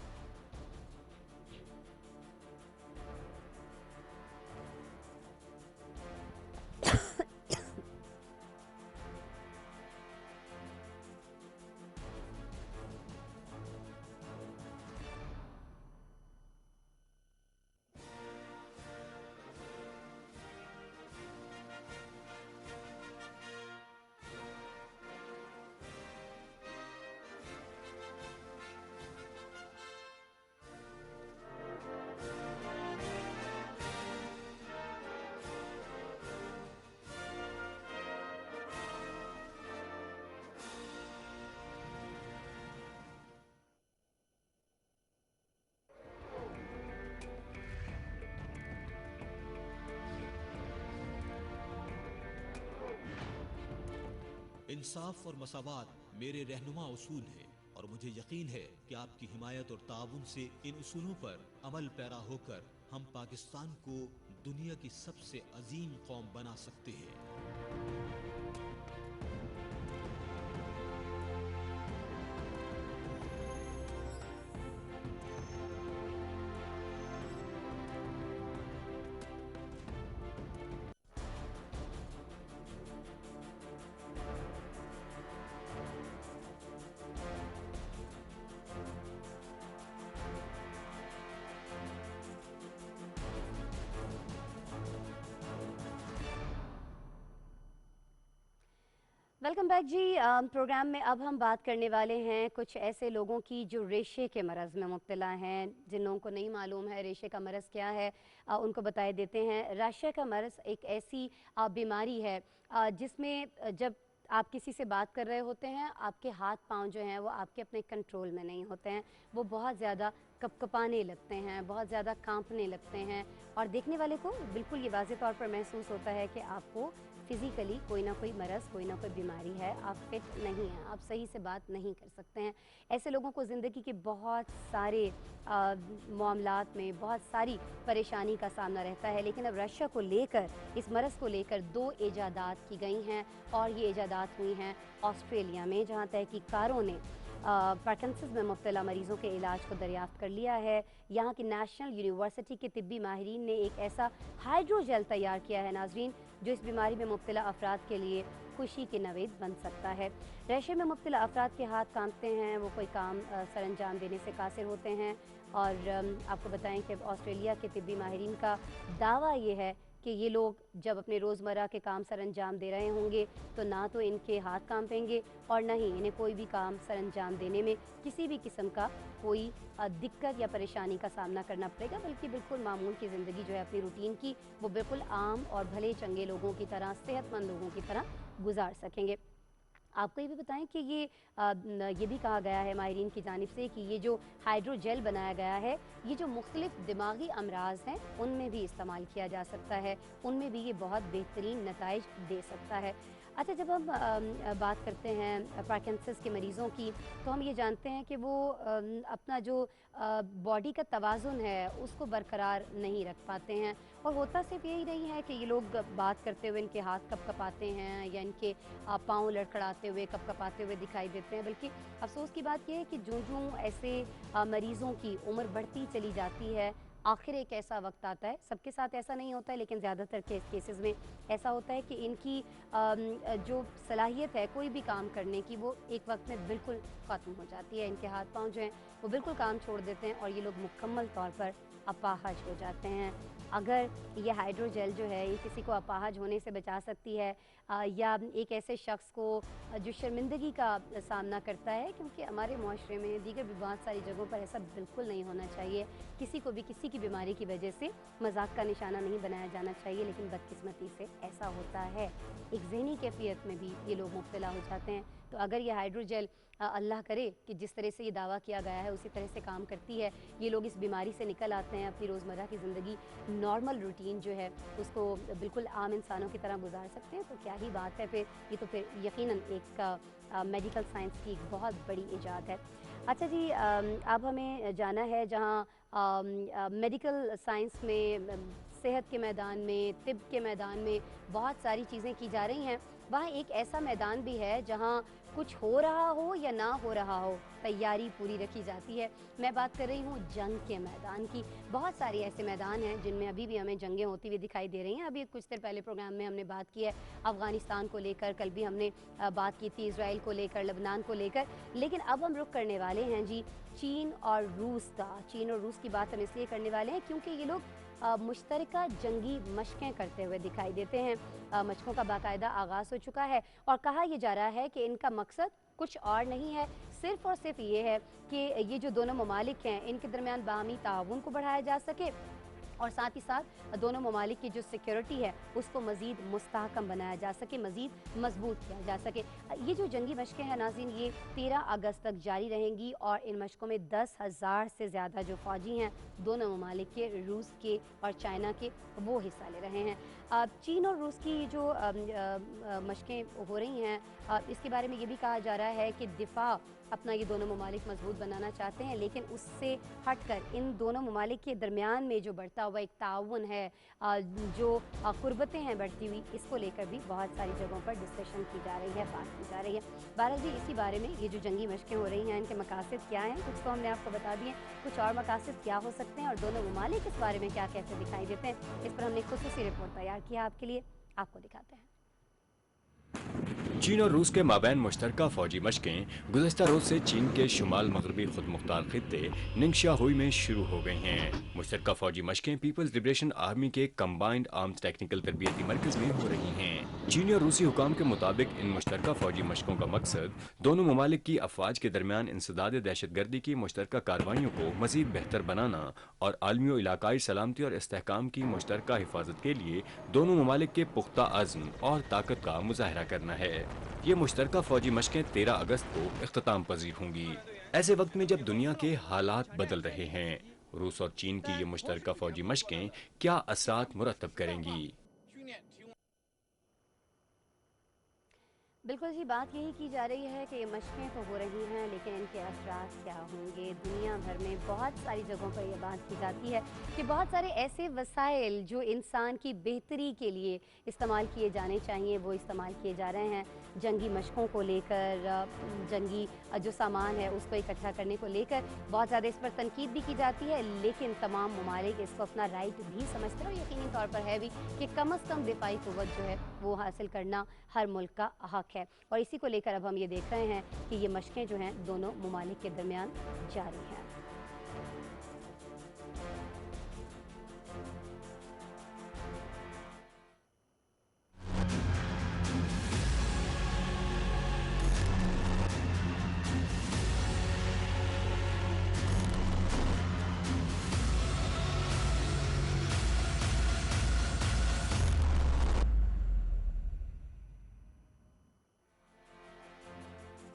इंसाफ और मसावात मेरे रहनुमा उसूल है, और मुझे यकीन है कि आपकी हिमायत और ताउन से इन उसूलों पर अमल पैरा होकर हम पाकिस्तान को दुनिया की सबसे अजीम कौम बना सकते हैं। वेलकम बैक जी। प्रोग्राम में अब हम बात करने वाले हैं कुछ ऐसे लोगों की जो रेशे के मरज़ में मुब्तला हैं। जिन लोगों को नहीं मालूम है रेशे का मरज़ क्या है, उनको बताए देते हैं। रेशे का मरज़ एक ऐसी बीमारी है जिसमें जब आप किसी से बात कर रहे होते हैं, आपके हाथ पांव जो हैं वो आपके अपने कंट्रोल में नहीं होते हैं, वो बहुत ज़्यादा कपकपाने लगते हैं, बहुत ज़्यादा कांपने लगते हैं और देखने वाले को बिल्कुल ये वाज़े तौर पर महसूस होता है कि आपको फिज़िकली कोई ना कोई मरज़, कोई ना कोई बीमारी है, आप फिट नहीं हैं, आप सही से बात नहीं कर सकते हैं। ऐसे लोगों को ज़िंदगी के बहुत सारे मामलात में बहुत सारी परेशानी का सामना रहता है, लेकिन अब रशिया को लेकर, इस मरज़ को लेकर 2 इजादात की गई हैं और ये इजादात हुई हैं ऑस्ट्रेलिया में, जहाँ तहकीकारों ने पार्किंसंस में मुब्तला मरीज़ों के इलाज को दरियाफ्त कर लिया है। यहाँ की नेशनल यूनिवर्सिटी के तिब्बी माहिरीन ने एक ऐसा हाइड्रोजेल तैयार किया है नाजरीन, जो इस बीमारी में मुब्तला अफराद के लिए खुशी की नवेद बन सकता है। रशिया में मुब्तला अफराद के हाथ कांपते हैं, वो कोई काम सर अंजाम देने से कासिर होते हैं और आपको बताएं कि ऑस्ट्रेलिया के तिब्बी माहिरीन का दावा ये है कि ये लोग जब अपने रोज़मर्रा के काम सर अंजाम दे रहे होंगे तो ना तो इनके हाथ कांपेंगे और ना ही इन्हें कोई भी काम सर अंजाम देने में किसी भी किस्म का कोई दिक्कत या परेशानी का सामना करना पड़ेगा, बल्कि बिल्कुल मामूल की ज़िंदगी जो है अपनी रूटीन की, वो बिल्कुल आम और भले चंगे लोगों की तरह, सेहतमंद लोगों की तरह गुजार सकेंगे। आपको ये भी बताएं कि ये भी कहा गया है माहिरीन की जानिब से कि ये जो हाइड्रोजेल बनाया गया है, ये जो मुख्तलिफ दिमागी अमराज हैं उनमें भी इस्तेमाल किया जा सकता है, उनमें भी ये बहुत बेहतरीन नताइज दे सकता है। अच्छा, जब हम बात करते हैं पार्किंसंस के मरीज़ों की, तो हम ये जानते हैं कि वो अपना जो बॉडी का तवाज़ुन है उसको बरकरार नहीं रख पाते हैं और होता सिर्फ यही नहीं है कि ये लोग बात करते हुए इनके हाथ कपकपाते हैं या इनके पाँव लड़खड़ाते हुए कपकपाते हुए दिखाई देते हैं, बल्कि अफसोस की बात यह है कि जो ऐसे मरीज़ों की उम्र बढ़ती चली जाती है, आखिर एक ऐसा वक्त आता है, सबके साथ ऐसा नहीं होता है लेकिन ज़्यादातर केसेस में ऐसा होता है कि इनकी जो सलाहियत है कोई भी काम करने की, वो एक वक्त में बिल्कुल ख़त्म हो जाती है। इनके हाथ पांव जो हैं वो बिल्कुल काम छोड़ देते हैं और ये लोग मुकम्मल तौर पर अपाहज हो जाते हैं। अगर ये हाइड्रोजेल जो है ये किसी को अपाहज होने से बचा सकती है या एक ऐसे शख्स को जो शर्मिंदगी का सामना करता है, क्योंकि हमारे माशरे में दीगर भी बहुत सारी जगहों पर ऐसा बिल्कुल नहीं होना चाहिए, किसी को भी किसी की बीमारी की वजह से मजाक का निशाना नहीं बनाया जाना चाहिए, लेकिन बदकिस्मती से ऐसा होता है। एक जहनी कैफियत में भी ये लोग मुब्तला हो जाते हैं। तो अगर ये हाइड्रोजेल अल्लाह करे कि जिस तरह से ये दावा किया गया है उसी तरह से काम करती है, ये लोग इस बीमारी से निकल आते हैं, अपनी रोज़मर्रा की ज़िंदगी नॉर्मल रूटीन जो है उसको बिल्कुल आम इंसानों की तरह गुजार सकते हैं, तो क्या ही बात है फिर। ये तो फिर यकीनन एक मेडिकल साइंस की एक बहुत बड़ी इजाद है। अच्छा जी, अब हमें जाना है जहाँ मेडिकल साइंस में, सेहत के मैदान में, तिब के मैदान में बहुत सारी चीज़ें की जा रही हैं, वहाँ एक ऐसा मैदान भी है जहाँ कुछ हो रहा हो या ना हो रहा हो, तैयारी पूरी रखी जाती है। मैं बात कर रही हूँ जंग के मैदान की। बहुत सारे ऐसे मैदान हैं जिनमें अभी भी हमें जंगें होती हुई दिखाई दे रही हैं। अभी कुछ देर पहले प्रोग्राम में हमने बात की है अफ़गानिस्तान को लेकर, कल भी हमने बात की थी इसराइल को लेकर, लेबनान को लेकर, लेकिन अब हम रुख करने वाले हैं जी चीन और रूस का। चीन और रूस की बात हम इसलिए करने वाले हैं क्योंकि ये लोग मुश्तरका जंगी मशक़ें करते हुए दिखाई देते हैं। मशक़ों का बाकायदा आगाज़ हो चुका है और कहा यह जा रहा है कि इनका मकसद कुछ और नहीं है, सिर्फ़ और सिर्फ ये है कि ये जो दोनों ममालिक हैं इनके दरमियान बाहमी ताउन को बढ़ाया जा सके और साथ ही साथ दोनों ममालिक की जो सिक्योरिटी है उसको मज़ीद मुस्तहकम बनाया जा सके, मज़ीद मजबूत किया जा सके। ये जो जंगी मशक़ें हैं नाज़रीन, ये 13 अगस्त तक जारी रहेंगी और इन मशक़ों में 10,000 से ज़्यादा जो फ़ौजी हैं दोनों ममालिक के, रूस के और चाइना के, वो हिस्सा ले रहे हैं। चीन और रूस की जो मशक़ें हो रही हैं, इसके बारे में ये भी कहा जा रहा है कि दिफा अपना ये दोनों ममालिक मजबूत बनाना चाहते हैं, लेकिन उससे हटकर इन दोनों ममालिक के दरमियान में जो बढ़ता हुआ एक ताउन है, जो कुर्बतें हैं बढ़ती हुई, इसको लेकर भी बहुत सारी जगहों पर डिस्कशन की जा रही है, बात की जा रही है। बहरहाल जी, इसी बारे में ये जो जंगी मशक़ें हो रही हैं इनके मकासद क्या हैं, कुछ तो हमने आपको बता दिए, कुछ और मकासद क्या हो सकते हैं और दोनों ममालिक इस बारे में क्या कैसे दिखाई देते हैं, इस पर हमने खुसूसी रिपोर्ट तैयार किया आपके लिए, आपको दिखाते हैं। चीन और रूस के माबैन मुश्तरका फौजी मशकें गुज़श्ता रोज से चीन के शुमाल मगरबी खुद मुख्तार खित्ते निंगशियाहुई में शुरू हो गई हैं। मुश्तरका फौजी मशकें पीपल्स लिबरेशन आर्मी के कंबाइंड आर्म्स टेक्निकल तरबियती मरकज में हो रही हैं। चीनी और रूसी हुकाम के मुताबिक इन मुश्तरका फौजी मशकों का मकसद दोनों ममालिक की अफवाज के दरमियान इंसदाद दहशतगर्दी की मुश्तरका कार्रवाइयों को मजीद बेहतर बनाना और आलमी और इलाकाई सलामती और इस्तेहकाम की मुश्तरका हिफाजत के लिए दोनों ममालिक के पुख्ता अज़्म और ताकत का मुजाहरा करना है। ये मुश्तरका फौजी मशकें 13 अगस्त को इख्तिताम पजीर होंगी। ऐसे वक्त में जब दुनिया के हालात बदल रहे हैं, रूस और चीन की ये मुश्तरका फौजी मशकें क्या असरात मुरतब करेंगी? बिल्कुल जी, बात यही की जा रही है कि ये मशकें तो हो रही हैं, लेकिन इनके असरात क्या होंगे। दुनिया भर में बहुत सारी जगहों पर यह बात की जाती है कि बहुत सारे ऐसे वसाइल जो इंसान की बेहतरी के लिए इस्तेमाल किए जाने चाहिए, वो इस्तेमाल किए जा रहे हैं। जंगी मशकों को लेकर, जंगी जो सामान है उसको इकट्ठा करने को लेकर बहुत ज़्यादा इस पर तनकीद भी की जाती है, लेकिन तमाम ममालिक इसको अपना राइट भी समझते हैं और यकीनी तौर पर है भी कि कम अज़ कम दिफाई क़ुव्वत जो है वो हासिल करना हर मुल्क का हक है। और इसी को लेकर अब हम ये देख रहे हैं कि ये मशकें जो हैं दोनों ममालिक के दरमियान जारी हैं।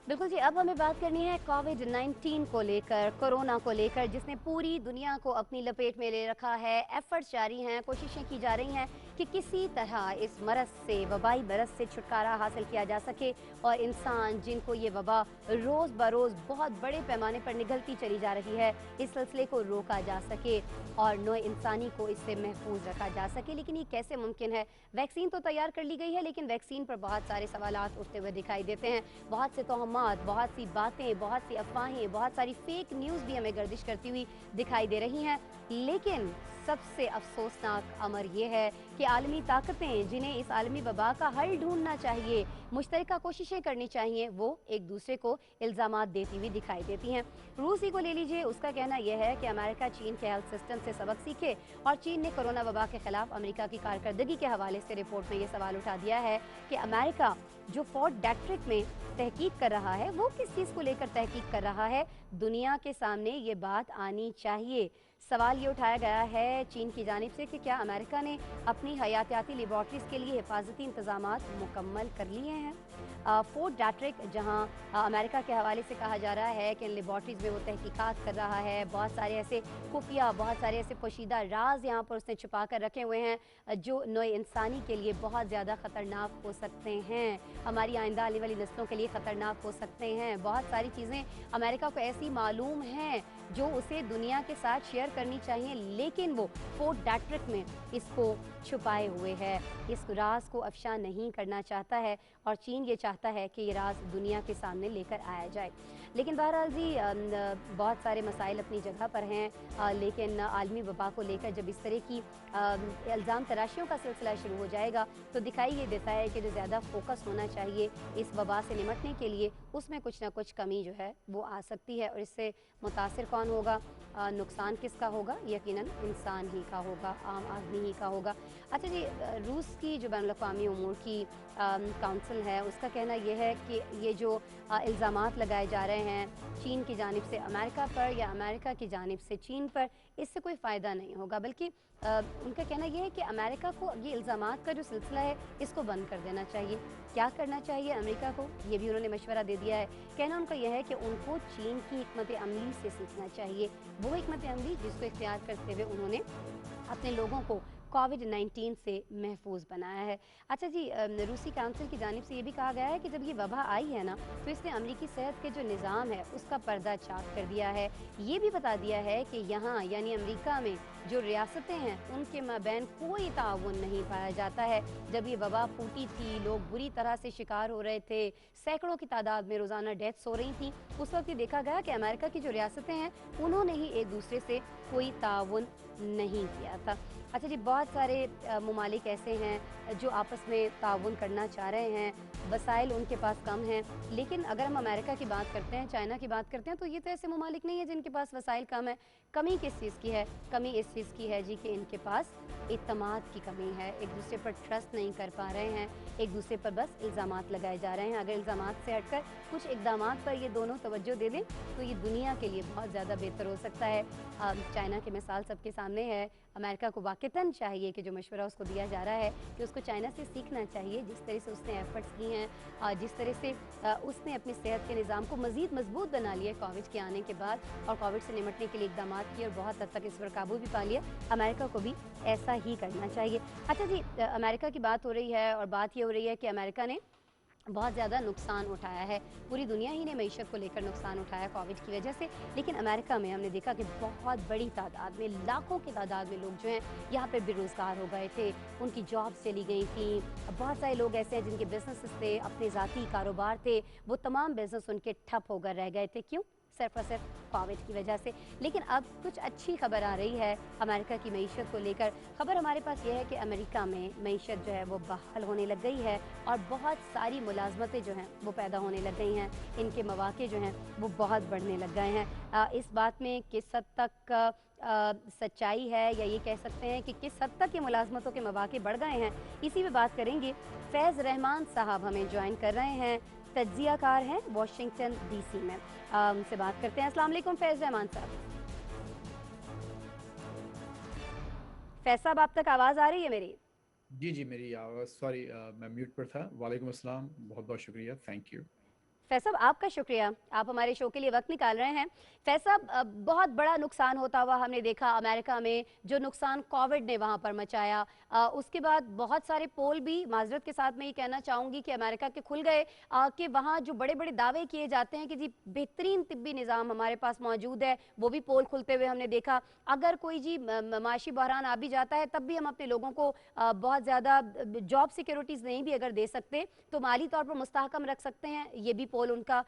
बिल्कुल जी, अब हमें बात करनी है कोविड-19 को लेकर, कोरोना को लेकर, जिसने पूरी दुनिया को अपनी लपेट में ले रखा है। एफर्ट्स जारी हैं, कोशिशें की जा रही हैं कि किसी तरह इस मरज़ से, वबाई मरज़ से छुटकारा हासिल किया जा सके और इंसान जिनको ये वबा रोज़ बरोज़ बहुत बड़े पैमाने पर निगलती चली जा रही है, इस सिलसिले को रोका जा सके और नौ इंसानी को इससे महफूज रखा जा सके। लेकिन ये कैसे मुमकिन है? वैक्सीन तो तैयार कर ली गई है, लेकिन वैक्सीन पर बहुत सारे सवालात उठते हुए दिखाई देते हैं। बहुत से तोहमात, बहुत सी बातें, बहुत सी अफवाहें, बहुत सारी फेक न्यूज़ भी हमें गर्दिश करती हुई दिखाई दे रही हैं। लेकिन सबसे अफसोसनाक अमर ये है कि आलमी ताकतें, जिन्हें इस आलमी वबा का हल ढूंढना चाहिए, मुश्तरका कोशिशें करनी चाहिए, वो एक दूसरे को इल्ज़ामात देती हुई दिखाई देती हैं। रूस ही को ले लीजिए, उसका कहना यह है कि अमेरिका चीन के हेल्थ सिस्टम से सबक सीखे और चीन ने कोरोना वबा के खिलाफ अमेरिका की कारकर्दगी के हवाले से रिपोर्ट में ये सवाल उठा दिया है कि अमेरिका जो फोर्ट डेट्रिक में तहकीक कर रहा है, वो किस चीज़ को लेकर तहकीक कर रहा है, दुनिया के सामने ये बात आनी चाहिए। सवाल ये उठाया गया है चीन की जानिब से कि क्या अमेरिका ने अपनी हयातियाती लेबॉर्ट्रीज़ के लिए हिफाजती इंतजामात मुकम्मल कर लिए हैं। फोर्ट डेट्रिक, जहां अमेरिका के हवाले से कहा जा रहा है कि इन लेबॉर्ट्रीज़ में वो तहकीकात कर रहा है, बहुत सारे ऐसे खुफिया, बहुत सारे ऐसे पोशीदा राज यहाँ पर उसने छुपा कर रखे हुए हैं जो नोए इंसानी के लिए बहुत ज़्यादा ख़तरनाक हो सकते हैं, हमारी आइंदा आने वाली नस्लों के लिए ख़तरनाक हो सकते हैं। बहुत सारी चीज़ें अमेरिका को ऐसी मालूम हैं जो उसे दुनिया के साथ शेयर करनी चाहिए, लेकिन वो फोर्ट डेट्रिक में इसको छुपाए हुए है, इस राज को अफशा नहीं करना चाहता है और चीन ये चाहता है कि ये राज दुनिया के सामने लेकर आया जाए। लेकिन बहरहाल जी, बहुत सारे मसाइल अपनी जगह पर हैं, लेकिन आलमी वबा को लेकर जब इस तरह की इल्ज़ाम तराशियों का सिलसिला शुरू हो जाएगा तो दिखाई ये देता है कि जो ज़्यादा फोकस होना चाहिए इस वबा से निमटने के लिए, उसमें कुछ ना कुछ कमी जो है वो आ सकती है और इससे मुतासिर कौन होगा, नुकसान किसका होगा? यकीनन इंसान ही का होगा, आम आदमी ही का होगा। अच्छा जी, रूस की जो बैनुल-अक़वामी उमूर की काउंसिल है, उसका कहना यह है कि ये जो इल्ज़ामात लगाए जा रहे हैं चीन की जानिब से अमेरिका पर या अमेरिका की जानिब से चीन पर, इससे कोई फ़ायदा नहीं होगा, बल्कि उनका कहना यह है कि अमेरिका को ये इल्ज़ामात का जो सिलसिला है इसको बंद कर देना चाहिए। क्या करना चाहिए अमेरिका को, ये भी उन्होंने मशवरा दे दिया है। कहना उनका यह है कि उनको चीन की हिकमत अमली से सीखना चाहिए, वो हिकमत अमली जिसको इख्तियार करते हुए उन्होंने अपने लोगों को कोविड-19 से महफूज बनाया है। अच्छा जी, रूसी काउंसिल की जानिब से ये भी कहा गया है कि जब ये वबा आई है ना, तो इसने अमरीकी सेहत के जो निज़ाम है उसका पर्दा चाक कर दिया है। ये भी बता दिया है कि यहाँ यानी अमरीका में जो रियासतें हैं उनके माबैन कोई ताउन नहीं पाया जाता है। जब ये वबा फूटी थी, लोग बुरी तरह से शिकार हो रहे थे, सैकड़ों की तादाद में रोज़ाना डेथ्स हो रही थी, उस वक्त ये देखा गया कि अमेरिका की जो रियासतें हैं उन्होंने ही एक दूसरे से कोई ताउन नहीं किया था। अच्छा जी, बहुत सारे ममालिक ऐसे हैं जो आपस में ताउन करना चाह रहे हैं, वसाइल उनके पास कम हैं, लेकिन अगर हम अमेरिका की बात करते हैं, चाइना की बात करते हैं, तो ये तो ऐसे ममालिक नहीं है जिनके पास वसाइल कम है। कमी किस चीज़ की है? कमी इस चीज़ की है जी कि इनके पास इत्तमाद की कमी है, एक दूसरे पर ट्रस्ट नहीं कर पा रहे हैं, एक दूसरे पर बस इल्ज़ामात लगाए जा रहे हैं। अगर इल्ज़ामात से हटकर कुछ इक़दामात पर ये दोनों तवज्जो दे दें तो ये दुनिया के लिए बहुत ज़्यादा बेहतर हो सकता है। चाइना की मिसाल सबके सामने है, अमेरिका को वाक़तन चाहिए कि जो मशवरा उसको दिया जा रहा है कि उसको चाइना से सीखना चाहिए, जिस तरह से उसने एफ़र्ट्स किए हैं, जिस तरह से उसने अपनी सेहत के निज़ाम को मज़ीद मजबूत बना लिया कोविड के आने के बाद और कोविड से निपटने के लिए इकदाम किए और बहुत हद तक इस पर काबू भी पा लिया। अमेरिका को भी ऐसा ही करना चाहिए। अच्छा जी, अमेरिका की बात हो रही है और बात ये हो रही है कि अमेरिका ने बहुत ज़्यादा नुकसान उठाया है, पूरी दुनिया ही ने मईशत को लेकर नुकसान उठाया कोविड की वजह से, लेकिन अमेरिका में हमने देखा कि बहुत बड़ी तादाद में, लाखों की तादाद में लोग जो हैं यहाँ पे बेरोज़गार हो गए थे, उनकी जॉब्स चली गई थी। बहुत सारे लोग ऐसे हैं जिनके बिजनेसेस थे, अपने ज़ाती कारोबार थे, वो तमाम बिजनेस उनके ठप होकर रह गए थे। क्यों? सिर्फ और सिर्फ कोविड की वजह से। लेकिन अब कुछ अच्छी खबर आ रही है अमेरिका की मईशत को लेकर। खबर हमारे पास यह है कि अमेरिका में मईशत जो है वो बहाल होने लग गई है और बहुत सारी मुलाजमतें जो हैं वो पैदा होने लग गई हैं, इनके मौक़े जो हैं वो बहुत बढ़ने लग गए हैं। इस बात में किस हद तक सच्चाई है या ये कह सकते हैं कि किस हद तक ये मुलाजमतों के मौक़े बढ़ गए हैं, इसी पे बात करेंगे। फैज़ रहमान साहब हमें ज्वाइन कर रहे हैं, तज्ज़ियाकार हैं वाशिंगटन डीसी में। उनसे बात करते हैं। अस्सलाम वालेकुम फैज़ रहमान साहब। फैज़ साहब, आप तक आवाज़ आ रही है मेरी? जी, मेरी आवाज़ सॉरी मैं म्यूट पर था। वालेकुम अस्सलाम, बहुत-बहुत शुक्रिया, थैंक यू। फैज़ साहब, आपका शुक्रिया, आप हमारे शो के लिए वक्त निकाल रहे हैं। फैज़ साहब, बहुत बड़ा नुकसान होता हुआ हमने देखा अमेरिका में, जो नुकसान कोविड ने वहाँ पर मचाया। उसके बाद बहुत सारे पोल भी, माजरत के साथ मैं ये कहना चाहूँगी कि अमेरिका के खुल गए कि वहाँ जो बड़े बड़े दावे किए जाते हैं कि जी बेहतरीन तिब्बी निज़ाम हमारे पास मौजूद है, वो भी पोल खुलते हुए हमने देखा। अगर कोई जी माशी बहरान आ भी जाता है तब भी हम अपने लोगों को बहुत ज़्यादा जॉब सिक्योरिटीज़ नहीं भी अगर दे सकते तो माली तौर पर मुस्तहकम रख सकते हैं। ये भी पोल उनका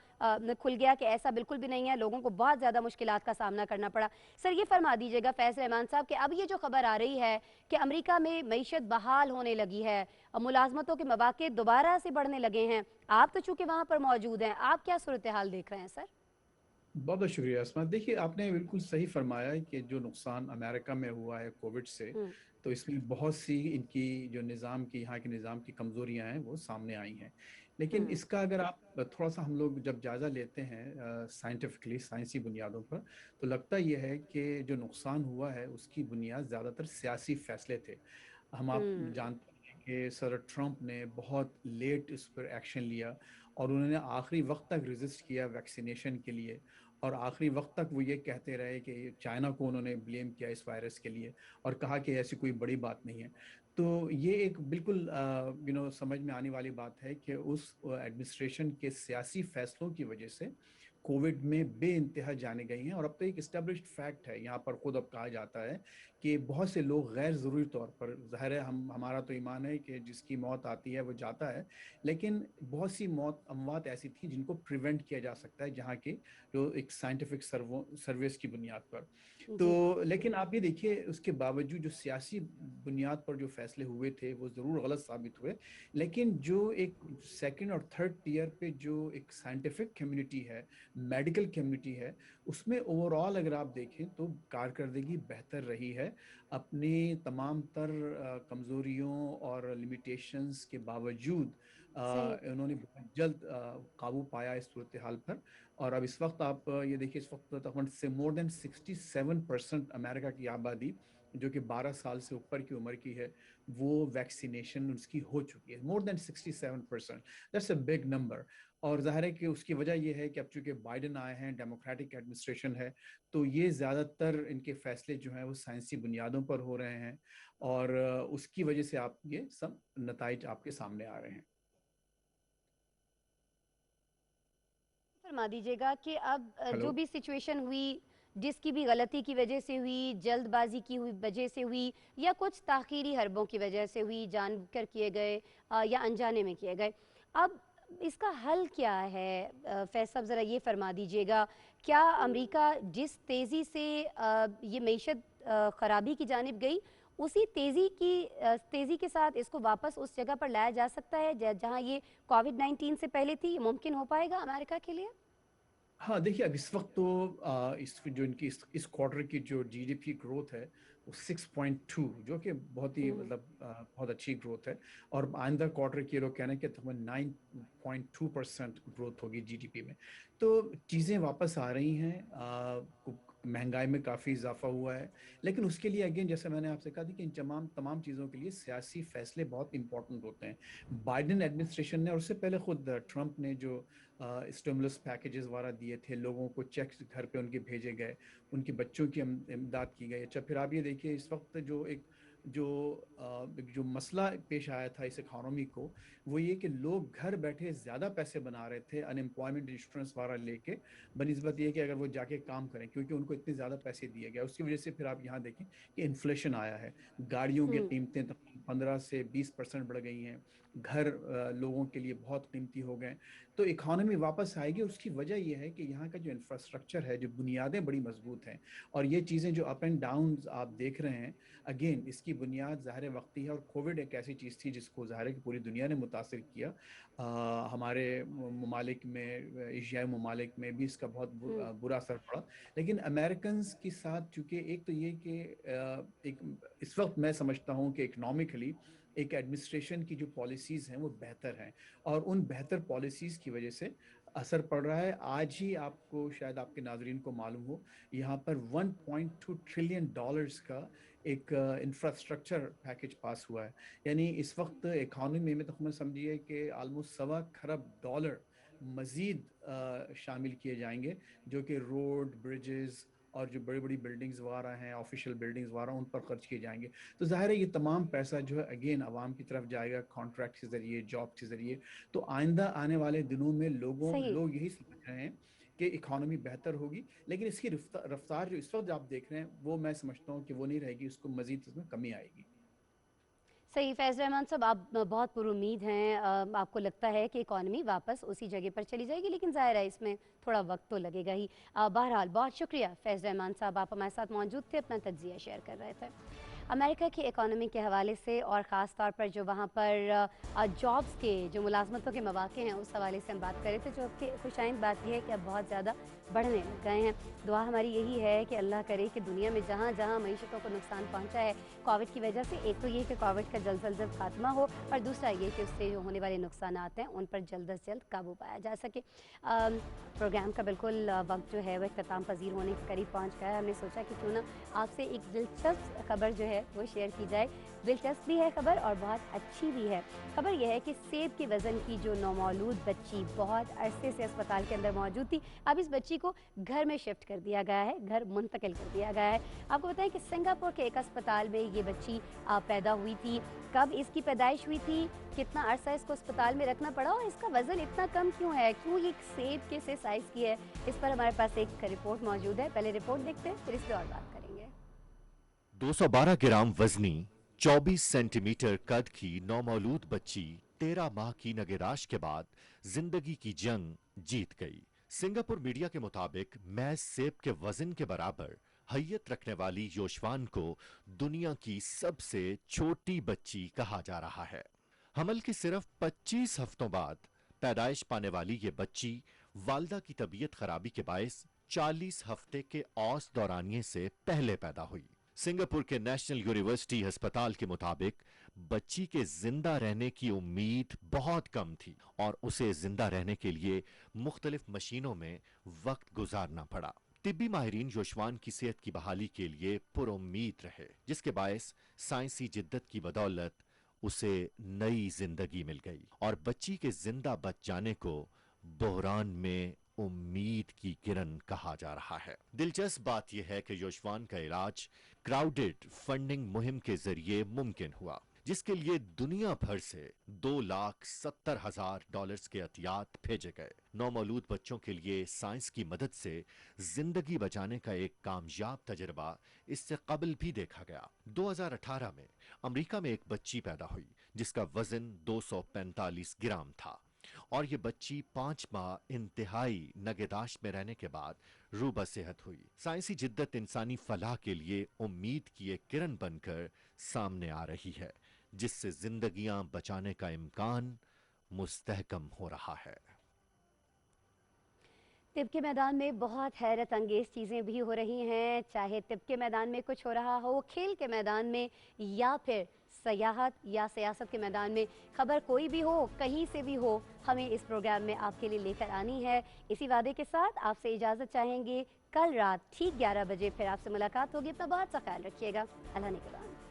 खुल गया कि ऐसा बिल्कुल भी नहीं है, लोगों को बहुत ज़्यादा मुश्किलात का सामना करना पड़ा। सर, ये फरमा दीजिएगा फैज़ रहमान साहब कि अब ये जो खबर आ रही है कि अमेरिका में मईशत बहाल होने लगी है, मुलाजमतों के मौक़े दोबारा से बढ़ने लगे हैं, आप तो चूँकि वहाँ पर मौजूद हैं, आप क्या सूरत हाल देख रहे हैं सर? बहुत-बहुत शुक्रिया अस्मा। देखिए, आपने बिल्कुल सही फरमाया कि जो नुकसान अमेरिका में हुआ है कोविड से, हुँ, तो इसमें बहुत सी इनकी जो निज़ाम की, यहाँ के निज़ाम की कमज़ोरियाँ हैं, वो सामने आई हैं। लेकिन हुँ, इसका अगर आप थोड़ा-सा हम लोग जब जायज़ा लेते हैं साइंटिफिकली, साइंसी बुनियादों पर, तो लगता ये है कि जो नुकसान हुआ है, उसकी बुनियाद ज़्यादातर सियासी फ़ैसले थे। आप हुँ, जानते हैं कि सर ट्रंप ने बहुत लेट इस पर एक्शन लिया और उन्होंने आखिरी वक्त तक रेजिस्ट किया वैक्सीनेशन के लिए और आखिरी वक्त तक वो ये कहते रहे कि चाइना को उन्होंने ब्लेम किया इस वायरस के लिए और कहा कि ऐसी कोई बड़ी बात नहीं है। तो ये एक बिल्कुल समझ में आने वाली बात है कि उस एडमिनिस्ट्रेशन के सियासी फैसलों की वजह से कोविड में बेइंतहा जाने गई हैं और अब तो एक इस्टेब्लिश्ड फैक्ट है, यहाँ पर खुद अब कहा जाता है कि बहुत से लोग गैर ज़रूरी तौर पर, ज़ाहिर है हमारा तो ईमान है कि जिसकी मौत आती है वो जाता है, लेकिन बहुत सी अमवात ऐसी थी जिनको प्रिवेंट किया जा सकता है जहाँ की जो एक साइंटिफिक सर्वेस की बुनियाद पर। जी, तो लेकिन आप ये देखिए, उसके बावजूद जो सियासी बुनियाद पर जो फैसले हुए थे वो ज़रूर गलत साबित हुए, लेकिन जो एक सेकंड और थर्ड टियर पे जो एक साइंटिफिक कम्युनिटी है, मेडिकल कम्युनिटी है, उसमें ओवरऑल अगर आप देखें तो कारकर्दगी बेहतर रही है। अपनी तमाम तर कमज़ोरियों और लिमिटेशंस के बावजूद सही। उन्होंने बहुत जल्द काबू पाया इस सूरत हाल पर। और अब इस वक्त आप ये देखिए, इस वक्त तकरीबन से मोर देन 67% अमेरिका की आबादी जो कि 12 साल से ऊपर की उम्र की है, वो वैक्सीनेशन उसकी हो चुकी है। More than 67%, that's a big number. और ज़ाहिर है कि उसकी वजह यह है कि अब चूंकि बाइडन आए हैं, डेमोक्रेटिक एडमिनिस्ट्रेशन है, तो ये ज़्यादातर इनके फैसले जो हैं वो साइंसी बुनियादों पर हो रहे हैं और उसकी वजह से आप ये सब नताइज आपके सामने आ रहे हैं। फरमा दीजिएगा कि अब जो हेलो। भी सिचुएशन हुई, जिसकी भी गलती की वजह से हुई, जल्दबाजी की हुई वजह से हुई या कुछ ताख़ीरी हरबों की वजह से हुई, जानकर किए गए या अनजाने में किए गए, अब इसका हल क्या है? फैज़ साहब, ज़रा ये फरमा दीजिएगा, क्या अमेरिका जिस तेज़ी से ये मईशत ख़राबी की जानिब गई, उसी तेज़ी के साथ इसको वापस उस जगह पर लाया जा सकता है जहाँ ये कोविड-19 से पहले थी? ये मुमकिन हो पाएगा अमेरिका के लिए? हाँ, देखिए, अब इस वक्त तो इस जो इनकी इस क्वार्टर की जो जीडीपी ग्रोथ है वो 6.2, जो कि बहुत ही हुँ, मतलब बहुत अच्छी ग्रोथ है। और आइंदा क्वार्टर की लोग कह रहे हैं कि तकरीबन 9.2% ग्रोथ होगी जीडीपी में। तो चीज़ें वापस आ रही हैं। महंगाई में काफ़ी इजाफा हुआ है। लेकिन उसके लिए अगेन जैसे मैंने आपसे कहा था कि इन तमाम चीज़ों के लिए सियासी फैसले बहुत इंपॉर्टेंट होते हैं। बाइडेन एडमिनिस्ट्रेशन ने और उससे पहले खुद ट्रंप ने जो स्टिमुलस पैकेजेस वगैरह दिए थे, लोगों को चेक्स घर पे उनके भेजे गए, उनके बच्चों की इमदाद की गई। अच्छा, फिर आप ये देखिए इस वक्त जो मसला पेश आया था इस इकॉनमी को, वो ये कि लोग घर बैठे ज़्यादा पैसे बना रहे थे अनएम्प्लॉयमेंट इंश्योरेंस वगैरह लेके, बनिस्बत ये कि अगर वो जाके काम करें, क्योंकि उनको इतने ज़्यादा पैसे दिए गए। उसकी वजह से फिर आप यहाँ देखें कि इन्फ्लेशन आया है, गाड़ियों की हम्म। कीमतें तकरीबन 15 से 20% बढ़ गई हैं, घर लोगों के लिए बहुत कीमती हो गए। तो इकॉनमी वापस आएगी। उसकी वजह यह है कि यहाँ का जो इंफ्रास्ट्रक्चर है, जो बुनियादें बड़ी मजबूत हैं, और ये चीज़ें जो अप एंड डाउन आप देख रहे हैं, अगेन इसकी बुनियाद ज़ाहिर वक्ती है। और कोविड एक ऐसी चीज़ थी जिसको ज़ाहिर है कि पूरी दुनिया ने मुतासिर किया। हमारे ममालिक में, एशियाई ममालिक में भी इसका बहुत बुरा असर पड़ा। लेकिन अमेरिकन्स के साथ चूँकि एक तो ये कि एक इस वक्त मैं समझता हूँ कि इकनॉमिकली एक एडमिनिस्ट्रेशन की जो पॉलिसीज़ हैं वो बेहतर हैं, और उन बेहतर पॉलिसीज़ की वजह से असर पड़ रहा है। आज ही आपको शायद आपके नाजरीन को मालूम हो, यहाँ पर 1.2 ट्रिलियन डॉलर्स का एक इंफ्रास्ट्रक्चर पैकेज पास हुआ है। यानी इस वक्त इकॉनमी में तकरीबन समझिए कि आलमोस्ट $1.25 खरब मज़ीद शामिल किए जाएंगे, जो कि रोड, ब्रिजेस और जो बड़ी बड़ी बिल्डिंग्स वगैरह हैं, ऑफिशियल बिल्डिंग्स वगैरह, उन पर खर्च किए जाएंगे। तो ज़ाहिर है ये तमाम पैसा जो है अगेन आवाम की तरफ जाएगा, कॉन्ट्रैक्ट के ज़रिए, जॉब के ज़रिए। तो आइंदा आने वाले दिनों में सही। लोग यही समझ रहे हैं कि इकॉनमी बेहतर होगी। लेकिन इसकी रफ्तार जो इस वक्त आप देख रहे हैं, वो मैं समझता हूँ कि वो नहीं रहेगी, उसको मज़ीद इसमें कमी आएगी। सही। फैज़ रहमान साहब, आप बहुत पुरुमीद हैं। आपको लगता है कि इकॉनमी वापस उसी जगह पर चली जाएगी, लेकिन ज़ाहिर है इसमें थोड़ा वक्त तो लगेगा ही। बहरहाल बहुत शुक्रिया फैज़ रहमान साहब, आप हमारे साथ मौजूद थे, अपना तज्ज़िया शेयर कर रहे थे अमेरिका की इकॉनमी के हवाले से, और ख़ास तौर पर जो वहाँ पर जॉब्स के, जो मुलाजमतों के मौक़े हैं, उस हवाले से हम बात कर रहे थे। जो आपकी खुशाइंद बात यह है कि अब बहुत ज़्यादा बढ़ने लग गए हैं। दुआ हमारी यही है कि अल्लाह करे कि दुनिया में जहाँ जहाँ मईशतों को नुकसान पहुँचा है कोविड की वजह से, एक तो ये कि कोविड का जल्द से जल्द खात्मा हो, और दूसरा ये कि उससे जो होने वाले नुकसान हैं उन पर जल्द से जल्द काबू पाया जा सके। प्रोग्राम का बिल्कुल वक्त जो है वह इख्तिताम पजीर होने के करीब पहुँच गया है। हमने सोचा कि क्यों ना आपसे एक दिलचस्प खबर जो है वो शेयर की जाए। दिलचस्प भी है खबर और बहुत अच्छी भी है। खबर यह है कि सेब के वज़न की जो नौमौलूद बच्ची बहुत अरसे से अस्पताल के अंदर मौजूद थी, अब इस बच्ची को घर में शिफ्ट कर दिया गया है, घर मुंतकिल कर दिया गया है। आपको बताएं कि सिंगापुर के एक अस्पताल में ये बच्ची पैदा हुई थी। कब इसकी पैदाइश हुई थी, कितना अरसा इसको अस्पताल में रखना पड़ा, और इसका वज़न इतना कम क्यों है, क्यों ये सेब के से साइज़ की है, इस पर हमारे पास एक रिपोर्ट मौजूद है। पहले रिपोर्ट देखते हैं, फिर इस पर और बात करेंगे। 212 ग्राम वजनी, 24 सेंटीमीटर कद की नौमौलूद बच्ची 13 माह की नगेदाश्त के बाद जिंदगी की जंग जीत गई। सिंगापुर मीडिया के मुताबिक महज सेब के वजन के बराबर हैयत रखने वाली योशवान को दुनिया की सबसे छोटी बच्ची कहा जा रहा है। हमल के सिर्फ 25 हफ्तों बाद पैदाइश पाने वाली ये बच्ची वालदा की तबीयत खराबी के बायस 40 हफ्ते के औस दौरानिये से पहले पैदा हुई। सिंगापुर के नेशनल यूनिवर्सिटी अस्पताल के मुताबिक बच्ची के जिंदा रहने की उम्मीद बहुत कम थी और उसे जिंदा रहने के लिए मुख्तलिफ मशीनों में वक्त गुजारना पड़ा। तिब्बी माहिरीन योशवान की सेहत की बहाली के लिए पुरुम्मीद रहे, जिसके बायस साइंसी जिद्दत की बदौलत उसे नई जिंदगी मिल गई और बच्ची के जिंदा बच जाने को बहरान में उम्मीद की किरण कहा जा रहा है। दिलचस्प बात यह है कि योशवान का इलाज क्राउडेड फंडिंग मुहिम के जरिए मुमकिन हुआ, जिसके लिए दुनिया भर से $2,70,000 के अतियात भेजे गए। नौमौलूद बच्चों के लिए साइंस की मदद से जिंदगी बचाने का एक कामयाब तजर्बा इससे कबल भी देखा गया। 2018 में अमेरिका में एक बच्ची पैदा हुई जिसका वजन 245 ग्राम था और ये बच्ची 5 माह इंतहाई नगेदाश्त में रहने के बाद रूबा सेहत हुई। साइंसी जिद्दत इंसानी फलाह के लिए उम्मीद की एक किरण बनकर सामने आ रही है, जिससे जिंदगियां बचाने का इम्कान मुस्तहकम हो रहा है। तिब के मैदान में बहुत हैरत अंगेज़ चीज़ें भी हो रही हैं, चाहे तिब के मैदान में कुछ हो रहा हो, खेल के मैदान में, या फिर सयाहत या सियासत के मैदान में खबर कोई भी हो, कहीं से भी हो, हमें इस प्रोग्राम में आपके लिए लेकर आनी है। इसी वादे के साथ आपसे इजाज़त चाहेंगे। कल रात ठीक 11 बजे फिर आपसे मुलाकात होगी। अपना बहुत सा ख्याल रखिएगा। अल्लाह निगहबान।